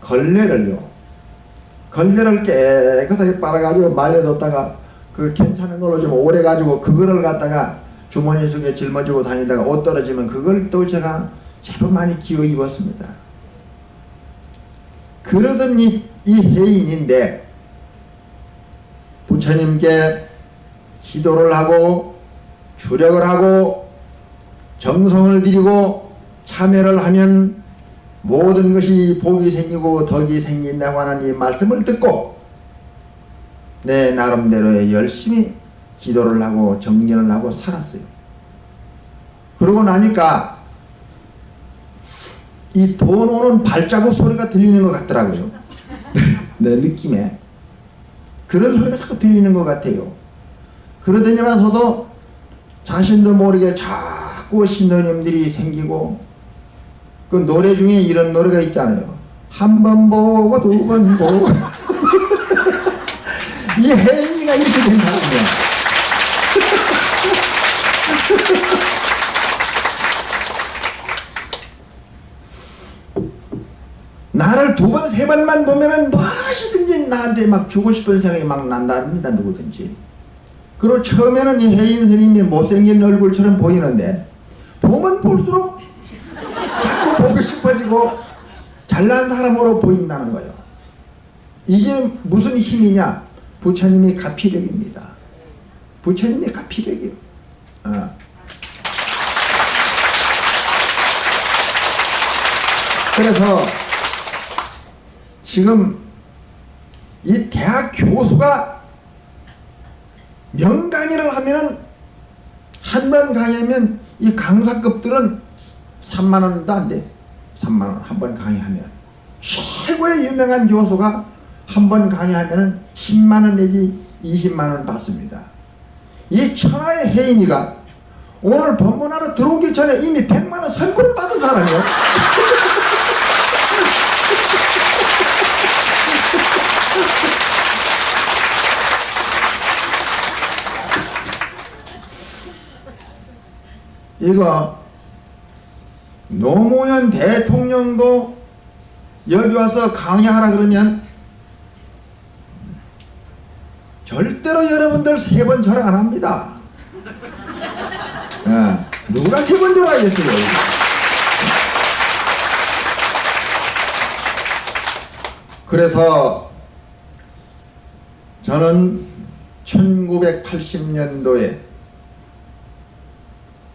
걸레를 깨끗하게 빨아가지고 말려뒀다가 그 괜찮은 걸로 좀 오래 가지고 그거를 갖다가 주머니 속에 짊어지고 다니다가 옷 떨어지면 그걸 또 제가 제법 많이 기어 입었습니다. 그러던 이 해인인데 부처님께 기도를 하고 주력을 하고 정성을 들이고 참여를 하면 모든 것이 복이 생기고 덕이 생긴다고 하는 이 말씀을 듣고 내 나름대로 열심히 기도를 하고 정진을 하고 살았어요. 그러고 나니까 이 돈 오는 발자국 소리가 들리는 것 같더라고요. 내 느낌에 그런 소리가 자꾸 들리는 것 같아요. 그러더니만서도 자신도 모르게 자꾸 신도님들이 생기고 그 노래 중에 이런 노래가 있잖아요. 한 번 보고 두 번 보고 이 혜인이가 이렇게 된 사람이야. 나를 두 번, 세 번만 보면은 무엇이든지 나한테 막 주고 싶은 생각이 막 난답니다. 누구든지. 그리고 처음에는 이 혜인 스님이 못생긴 얼굴처럼 보이는데 보면 볼수록 자꾸 보고 싶어지고 잘난 사람으로 보인다는 거예요. 이게 무슨 힘이냐? 부처님이 가피력입니다. 부처님이 가피력이에요. 그래서 지금 이 대학 교수가 명강의를 하면은 한 번 강의하면 이 강사급들은 3만 원도 안 돼. 3만 원 한 번 강의하면. 최고의 유명한 교수가 한 번 강의하면은 10만 원 내지 20만 원 받습니다. 이 천하의 혜인이가 오늘 법문하러 들어오기 전에 이미 100만 원 선고를 받은 사람이에요. 이거 노무현 대통령도 여기 와서 강의하라 그러면 절대로 여러분들 3번 절하 안 합니다. 누가 3번 절하겠어요? 그래서 저는 1980년도에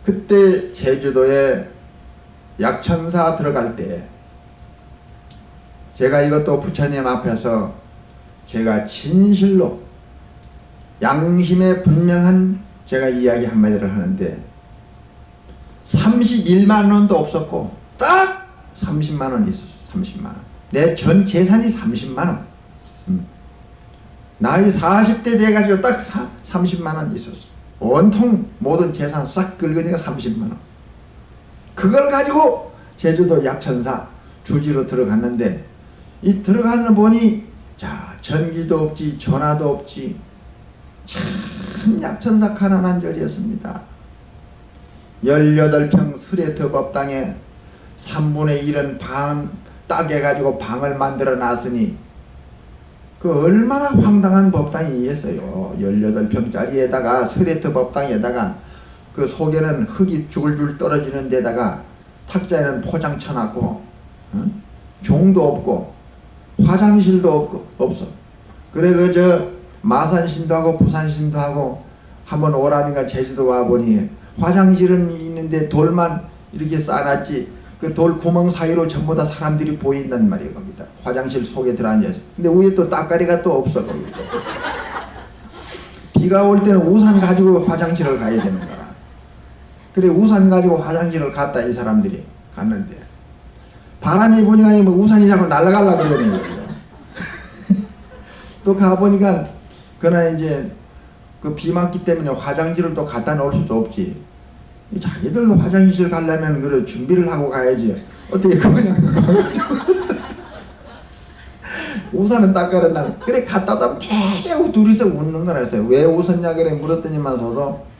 그때 제주도에 약천사 들어갈 때 제가 이것도 부처님 앞에서 제가 진실로 양심에 분명한 제가 이야기 한마디를 하는데 31만 원도 없었고 딱 30만 원 있었어. 30만 원. 내 전 재산이 30만 원. 나이 40대 돼가지고 딱 30만 원 있었어. 온통 모든 재산 싹 긁으니까 30만 원. 그걸 가지고 제주도 약천사 주지로 들어갔는데 이 들어가는 보니 자 전기도 없지 전화도 없지 참 약천사 가난한 절이었습니다. 18평 스레트 법당에 3분의 1은 방 따게 가지고 방을 만들어 놨으니 그 얼마나 황당한 법당이겠어요. 18평짜리에다가 스레트 법당에다가 그 속에는 흙이 줄줄 떨어지는 데다가 탁자에는 포장 쳐놨고 종도 없고 화장실도 없어. 그래 그저 마산신도 하고 부산신도 하고 한번 오라니까 제주도 와보니 화장실은 있는데 돌만 이렇게 쌓아놨지 그 돌 구멍 사이로 전부 다 사람들이 보인단 말이에요. 거기다 화장실 속에 들어앉아서. 근데 위에 또 따까리가 또 없어. 거기 또 비가 올 때는 우산 가지고 화장실을 가야 되는 거라. 그래 우산 가지고 화장실을 갔다 이 사람들이 갔는데 바람이 부니까 뭐 우산이 자꾸 날아가려고 그러는 거예요. 또 가보니까 그러나 이제 그 비 맞기 때문에 화장실을 또 갖다 놓을 수도 없지. 자기들도 화장실 가려면 그래 준비를 하고 가야지. 어떻게 그냥 우산은 딱 깔아놔. 그래 갖다 놓으면 대고 둘이서 웃는 거라서요. 왜 웃었냐 그래 물었더니만서도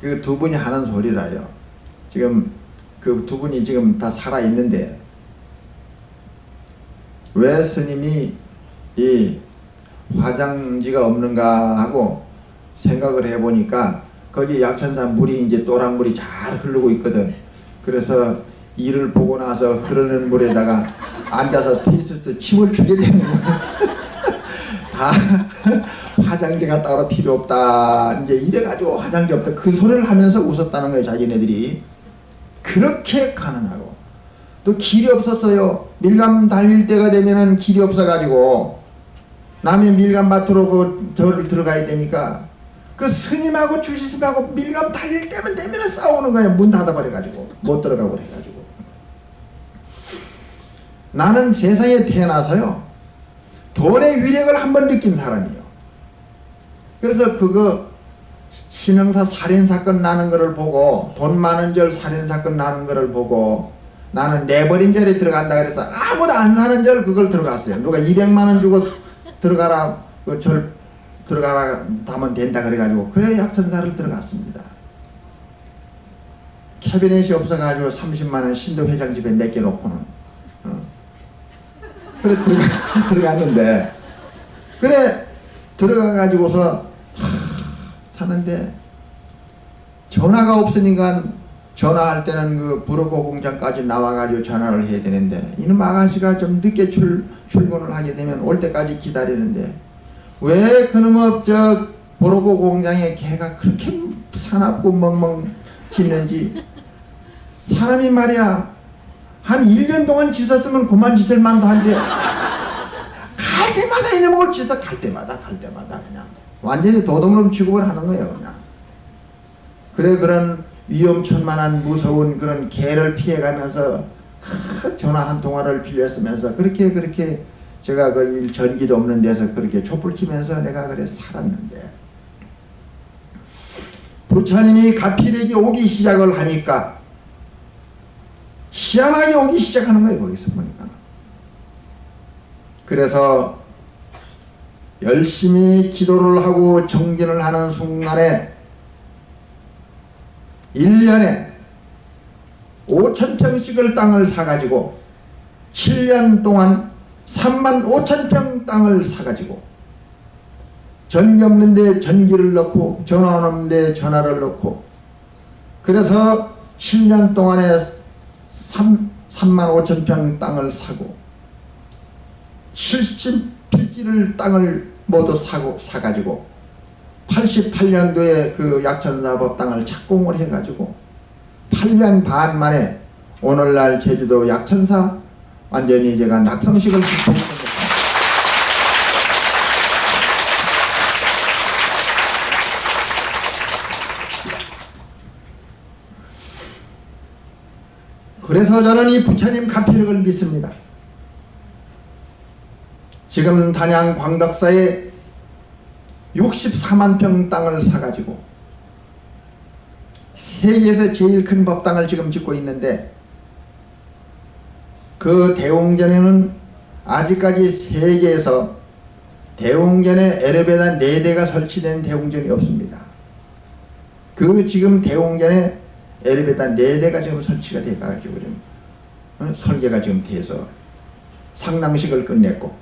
그 두 분이 하는 소리라요. 지금 그 두 분이 지금 다 살아 있는데 왜 스님이 이 화장지가 없는가 하고 생각을 해보니까 거기 약천산 물이 이제 또랑물이 잘 흐르고 있거든. 그래서 이를 보고 나서 흐르는 물에다가 앉아서 트위스트 침을 주게 되는 거야. 다 화장지가 따로 필요 없다. 이제 이래가지고 화장지 없다. 그 소리를 하면서 웃었다는 거예요. 자기네들이. 그렇게 가난하고 또 길이 없었어요. 밀감 달릴 때가 되면은 길이 없어가지고 남의 밀감밭으로 그 절을 들어가야 되니까 그 스님하고 주지스님하고 밀감 달릴 때만 되면은 싸우는 거예요. 문 닫아버려가지고 못 들어가고 해가지고. 나는 세상에 태어나서요 돈의 위력을 한번 느낀 사람이에요. 그래서 그거 신흥사 살인사건 나는 거를 보고 돈 많은 절 살인사건 나는 거를 보고 나는 내버린 절에 들어간다 그래서 아무도 안 사는 절 그걸 들어갔어요. 누가 200만 원 주고 들어가라 그 절 들어가라 하면 된다 그래가지고 그래 약천사를 들어갔습니다. 캐비넷이 없어가지고 30만 원 신도 회장 집에 맡겨놓고는 그래 들어갔는데 그래 들어가가지고서 사는데 전화가 없으니까 전화할 때는 그 부르고 공장까지 나와가지고 전화를 해야 되는데 이놈 아가씨가 좀 늦게 출근을 하게 되면 올 때까지 기다리는데 왜 그놈의 저 보로고 공장에 개가 그렇게 사납고 멍멍 짖는지 사람이 말이야 한 1년 동안 짖었으면 그만 짖을 만도 한데 갈 때마다 이놈을 짖어 갈 때마다 그냥 완전히 도둑놈 취급을 하는 거예요 그냥. 그래 그런 위험천만한 무서운 그런 개를 피해가면서 전화 한 통화를 빌렸으면서 그렇게 제가 그 전기도 없는 데서 그렇게 촛불 켜면서 내가 그래 살았는데 부처님이 가필에게 오기 시작을 하니까 희한하게 오기 시작하는 거예요 거기서 보니까. 그래서 열심히 기도를 하고 정진을 하는 순간에 1년에 5,000평씩을 땅을 사가지고 7년 동안 35,000평 땅을 사가지고 전기 없는데 전기를 넣고 전화 없는데 전화를 넣고 그래서 7년 동안에 35,000평 땅을 사고 70필지를 땅을 모두 사가지고 88년도에 그 약천사법 땅을 착공을 해가지고 8년 반 만에 오늘날 제주도 약천사 완전히 제가 낙성식을 집행했습니다. 그래서 저는 이 부처님 가필을 믿습니다. 지금 단양 광덕사에 64만 평 땅을 사가지고 세계에서 제일 큰 법당을 지금 짓고 있는데 그 대웅전에는 아직까지 세계에서 대웅전에 엘리베이터 4대가 설치된 대웅전이 없습니다. 그 지금 대웅전에 엘리베이터 4대가 지금 설치가 돼가지고 지금 설계가 지금 돼서 상당식을 끝냈고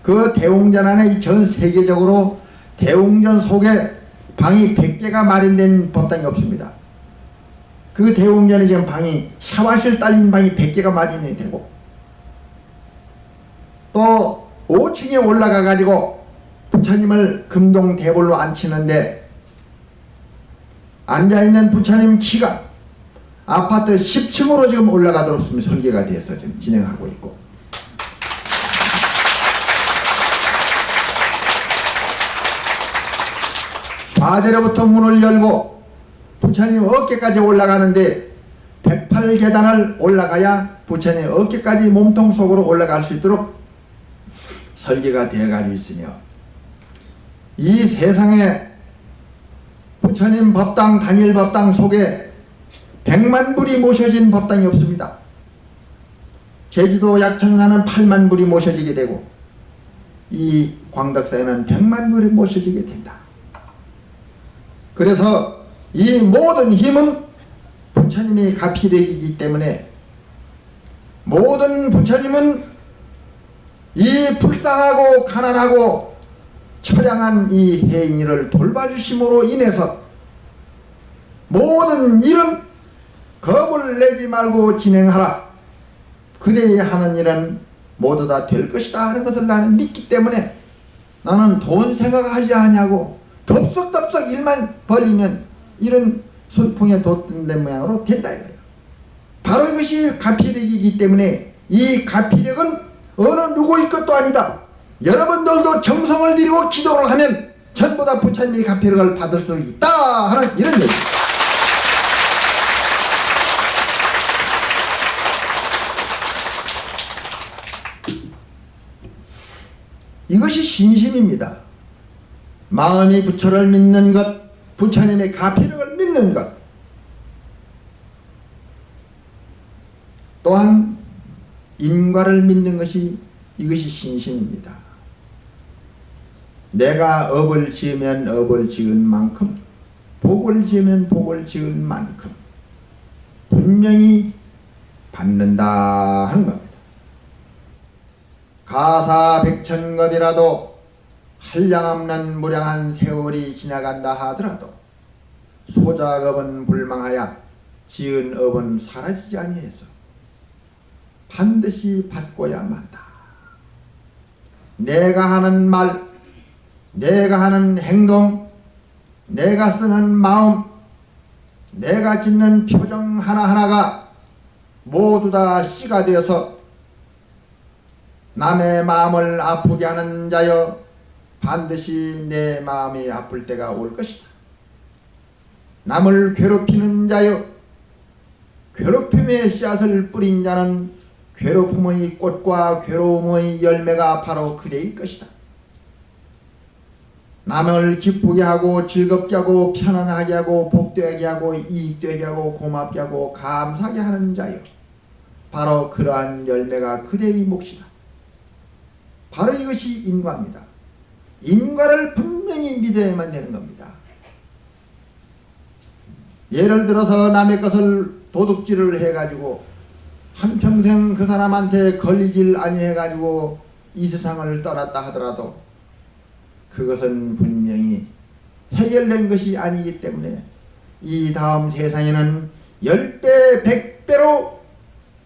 그 대웅전 안에 전 세계적으로 대웅전 속에 방이 100개가 마련된 법당이 없습니다. 그 대웅전에 지금 방이 샤워실 딸린 방이 100개가 마련이 되고 또 5층에 올라가 가지고 부처님을 금동 대볼로 앉히는데 앉아있는 부처님 키가 아파트 10층으로 지금 올라가도록 설계가 돼서 지금 진행하고 있고 좌대로부터 문을 열고 부처님 어깨까지 올라가는데 108계단을 올라가야 부처님 어깨까지 몸통 속으로 올라갈 수 있도록 설계가 되어가지고 있으며, 이 세상에 부처님 법당, 단일 법당 속에 100만 불이 모셔진 법당이 없습니다. 제주도 약천사는 8만 불이 모셔지게 되고 이 광덕사에는 100만 불이 모셔지게 된다. 그래서 이 모든 힘은 부처님이 가피력이기 때문에 모든 부처님은 이 불쌍하고 가난하고 처량한 이 해인이를 돌봐주심으로 인해서 모든 일은 겁을 내지 말고 진행하라. 그대의 하는 일은 모두 다 될 것이다 하는 것을 나는 믿기 때문에 나는 돈 생각하지 않냐고 덥석덥석 일만 벌리면 이런 순풍에 돋는 모양으로 된다 이거예요. 바로 이것이 가피력이기 때문에 이 가피력은 어느 누구의 것도 아니다. 여러분들도 정성을 들이고 기도를 하면 전부 다 부처님의 가피력을 받을 수 있다 하는 이런 얘기. 이것이 신심입니다. 마음이 부처를 믿는 것, 부처님의 가피력을 믿는 것, 또한 인과를 믿는 것이 이것이 신심입니다. 내가 업을 지으면 업을 지은 만큼, 복을 지으면 복을 지은 만큼 분명히 받는다 하는 겁니다. 가사백천겁이라도 한량없는 무량한 세월이 지나간다 하더라도 소작업은 불망하여 지은 업은 사라지지 아니해서 반드시 받고야 만다. 내가 하는 말, 내가 하는 행동, 내가 쓰는 마음, 내가 짓는 표정 하나하나가 모두 다 씨가 되어서 남의 마음을 아프게 하는 자여 반드시 내 마음이 아플 때가 올 것이다. 남을 괴롭히는 자여 괴롭힘의 씨앗을 뿌린 자는 괴롭힘의 꽃과 괴로움의 열매가 바로 그대일 것이다. 남을 기쁘게 하고 즐겁게 하고 편안하게 하고 복되게 하고 이익되게 하고 고맙게 하고 감사하게 하는 자여 바로 그러한 열매가 그대의 몫이다. 바로 이것이 인과입니다. 인과를 분명히 믿어야만 되는 겁니다. 예를 들어서 남의 것을 도둑질을 해가지고 한평생 그 사람한테 걸리질 아니해가지고 이 세상을 떠났다 하더라도 그것은 분명히 해결된 것이 아니기 때문에 이 다음 세상에는 10배, 100배로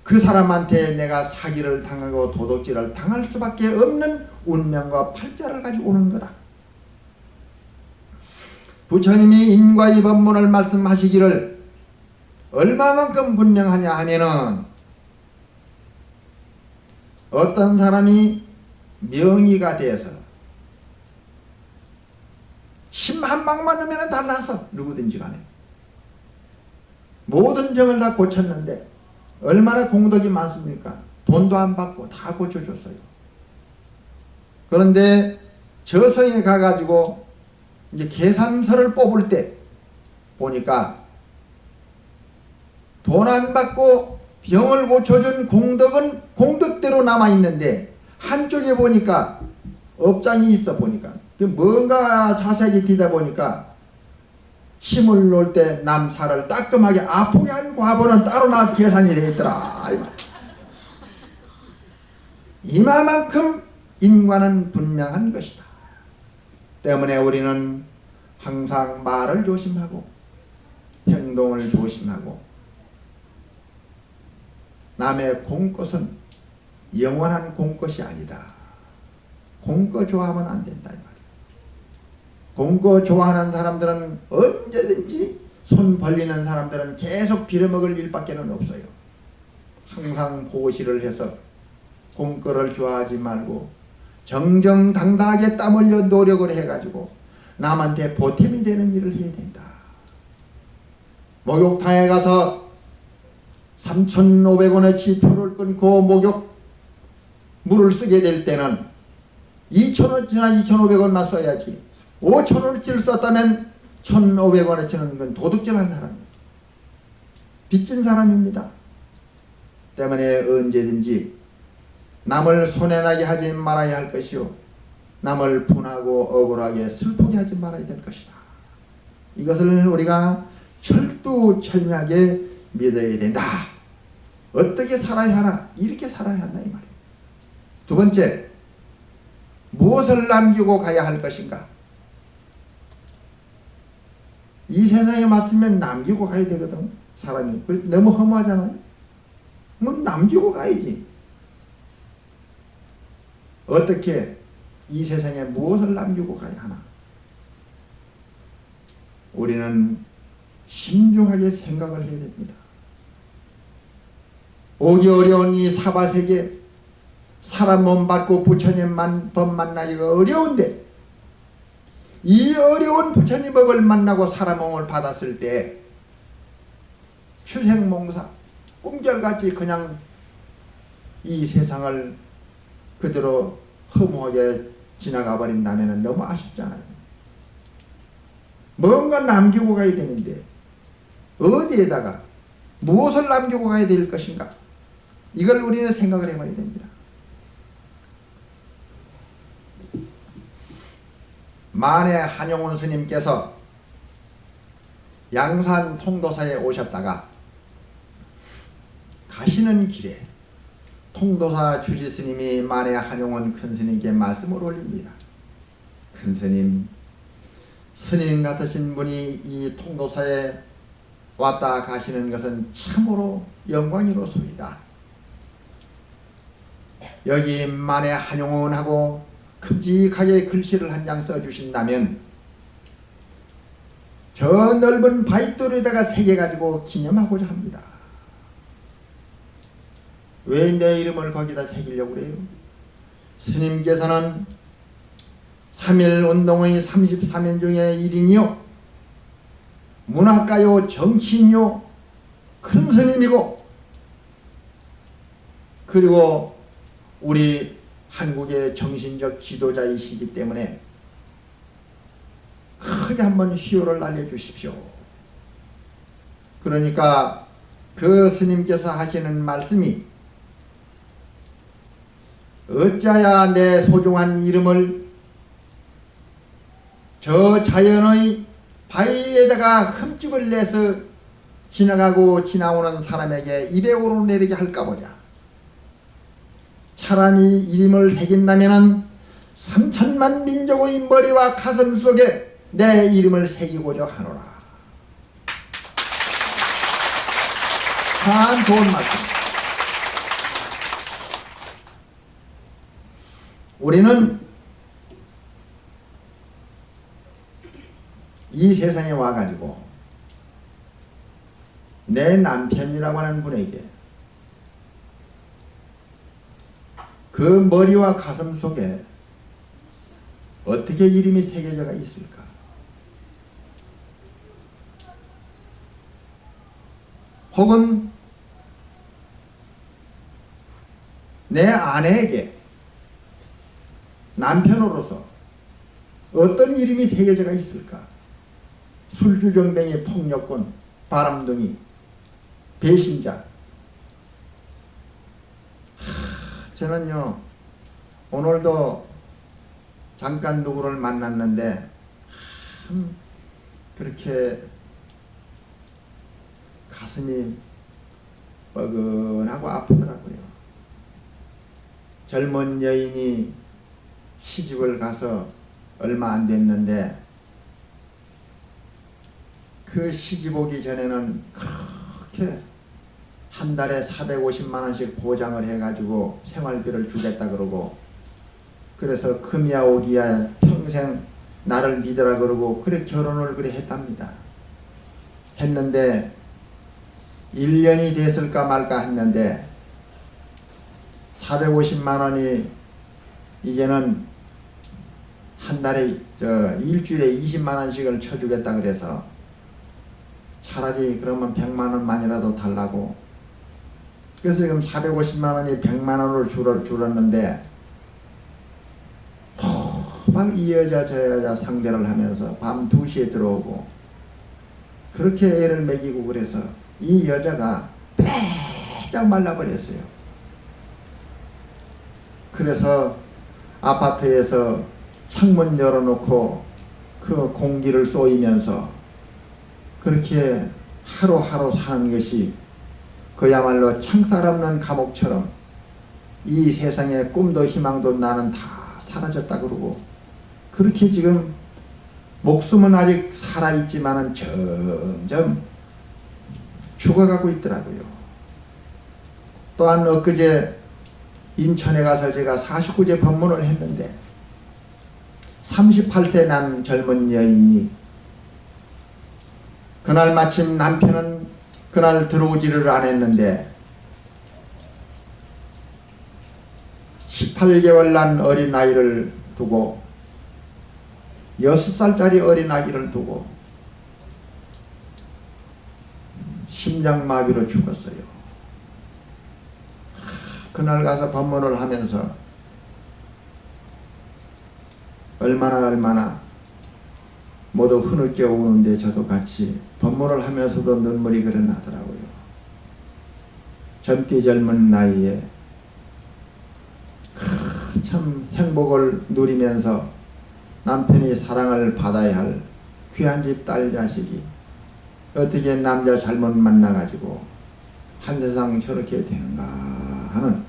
그 사람한테 내가 사기를 당하고 도둑질을 당할 수밖에 없는 운명과 팔자를 가지고 오는 거다. 부처님이 인과의 법문을 말씀하시기를 얼마만큼 분명하냐 하면은 어떤 사람이 명의가 돼서 침 한 방만 넣으면 다 나서 누구든지 간에 모든 병을 다 고쳤는데 얼마나 공덕이 많습니까? 돈도 안 받고 다 고쳐줬어요. 그런데 저성에 가가지고 이제 계산서를 뽑을 때 보니까 돈 안 받고 병을 고쳐준 공덕은 공덕대로 남아있는데 한쪽에 보니까 업장이 있어 보니까 뭔가 자세하게 뒤다 보니까 침을 놓을 때 남 살을 따끔하게 아프게 한 과보는 따로 나 계산이 되어 있더라. 이마만큼 인과는 분명한 것이다. 때문에 우리는 항상 말을 조심하고 행동을 조심하고 남의 공것은 영원한 공것이 아니다. 공거 좋아하면 안 된다. 공거 좋아하는 사람들은 언제든지 손 벌리는 사람들은 계속 빌어먹을 일밖에는 없어요. 항상 보시를 해서 공거를 좋아하지 말고 정정당당하게 땀 흘려 노력을 해가지고 남한테 보탬이 되는 일을 해야 된다. 목욕탕에 가서 3,500원어치 표를 끊고 목욕 물을 쓰게 될 때는 2,000원어치나 2,500원만 써야지 5,000원어치를 썼다면 1,500원어치는 그건 도둑질한 사람입니다. 빚진 사람입니다. 때문에 언제든지 남을 손해나게 하지 말아야 할 것이요 남을 분하고 억울하게 슬프게 하지 말아야 될 것이다. 이것을 우리가 철두철미하게 믿어야 된다. 어떻게 살아야 하나? 이렇게 살아야 한다 이 말이에요. 두 번째, 무엇을 남기고 가야 할 것인가? 이 세상에 왔으면 남기고 가야 되거든 사람이. 그래서 너무 허무하잖아요. 뭐 남기고 가야지. 어떻게 이 세상에 무엇을 남기고 가야 하나? 우리는 신중하게 생각을 해야 됩니다. 오기 어려운 이 사바세계, 사람 몸 받고 부처님 법 만나기가 어려운데 이 어려운 부처님 법을 만나고 사람 몸을 받았을 때 추생몽사 꿈결같이 그냥 이 세상을 그대로 허무하게 지나가 버린다면 너무 아쉽잖아요. 뭔가 남기고 가야 되는데 어디에다가 무엇을 남기고 가야 될 것인가? 이걸 우리는 생각을 해봐야 됩니다. 만해 한용운 스님께서 양산 통도사에 오셨다가 가시는 길에 통도사 주지 스님이 만해 한용운 큰 스님께 말씀을 올립니다. 큰 스님, 스님 같으신 분이 이 통도사에 왔다 가시는 것은 참으로 영광이로소이다. 여기 만해 한용운하고 큼직하게 글씨를 한 장 써주신다면 저 넓은 바위돌에다가 새겨가지고 기념하고자 합니다. 왜 내 이름을 거기다 새기려고 그래요? 스님께서는 3.1 운동의 33인 중에 1인이요 문학가요 정치인이요 큰 스님이고 그리고 우리 한국의 정신적 지도자이시기 때문에 크게 한번 희호를 날려주십시오. 그러니까 그 스님께서 하시는 말씀이 어찌하여 내 소중한 이름을 저 자연의 바위에다가 흠집을 내서 지나가고 지나오는 사람에게 입에 오르내리게 할까 보자. 차라리 이름을 새긴다면 3천만 민족의 머리와 가슴 속에 내 이름을 새기고자 하노라. 참 좋은 말씀. 우리는 이 세상에 와가지고 내 남편이라고 하는 분에게 그 머리와 가슴 속에 어떻게 이름이 새겨져가 있을까? 혹은 내 아내에게 남편으로서 어떤 이름이 새겨져가 있을까? 술주정뱅이, 폭력꾼, 바람둥이, 배신자. 저는요 오늘도 잠깐 누구를 만났는데 그렇게 가슴이 뻐근하고 아프더라고요. 젊은 여인이 시집을 가서 얼마 안 됐는데 그 시집 오기 전에는 그렇게 한 달에 450만 원씩 보장을 해가지고 생활비를 주겠다 그러고 그래서 금이야 오기야 평생 나를 믿으라 그러고 그래 결혼을 그래 했답니다. 했는데 1년이 됐을까 말까 했는데 450만 원이 이제는 한 달에 일주일에 20만 원씩을 쳐주겠다 그래서 차라리 그러면 100만 원만이라도 달라고. 그래서 지금 450만 원이 100만 원으로 줄었는데 막 이 여자 저 여자 상대를 하면서 밤 2시에 들어오고 그렇게 애를 먹이고 그래서 이 여자가 빼짝 말라버렸어요. 그래서 아파트에서 창문 열어놓고 그 공기를 쏘이면서 그렇게 하루하루 사는 것이 그야말로 창살 없는 감옥처럼 이 세상에 꿈도 희망도 나는 다 사라졌다 그러고 그렇게 지금 목숨은 아직 살아있지만은 점점 죽어가고 있더라고요. 또한 엊그제 인천에 가서 제가 49제 법문을 했는데 38세 난 젊은 여인이 그날 마침 남편은 그날 들어오지를 않았는데 18개월 난 어린아이를 두고 6살짜리 어린아이를 두고 심장마비로 죽었어요. 그날 가서 법문을 하면서 얼마나 모두 흐느껴 우는데 저도 같이 법문을 하면서도 눈물이 그려나더라고요. 젊디 젊은 나이에 참 행복을 누리면서 남편이 사랑을 받아야 할 귀한 집 딸 자식이 어떻게 남자 잘못 만나가지고 한 세상 저렇게 되는가 하는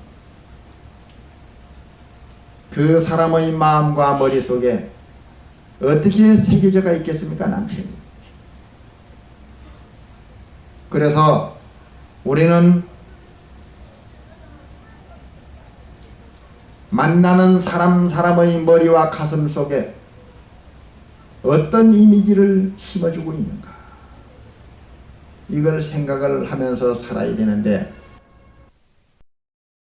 그 사람의 마음과 머릿속에 어떻게 새겨져가 있겠습니까, 남편이. 그래서 우리는 만나는 사람의 머리와 가슴 속에 어떤 이미지를 심어주고 있는가, 이걸 생각을 하면서 살아야 되는데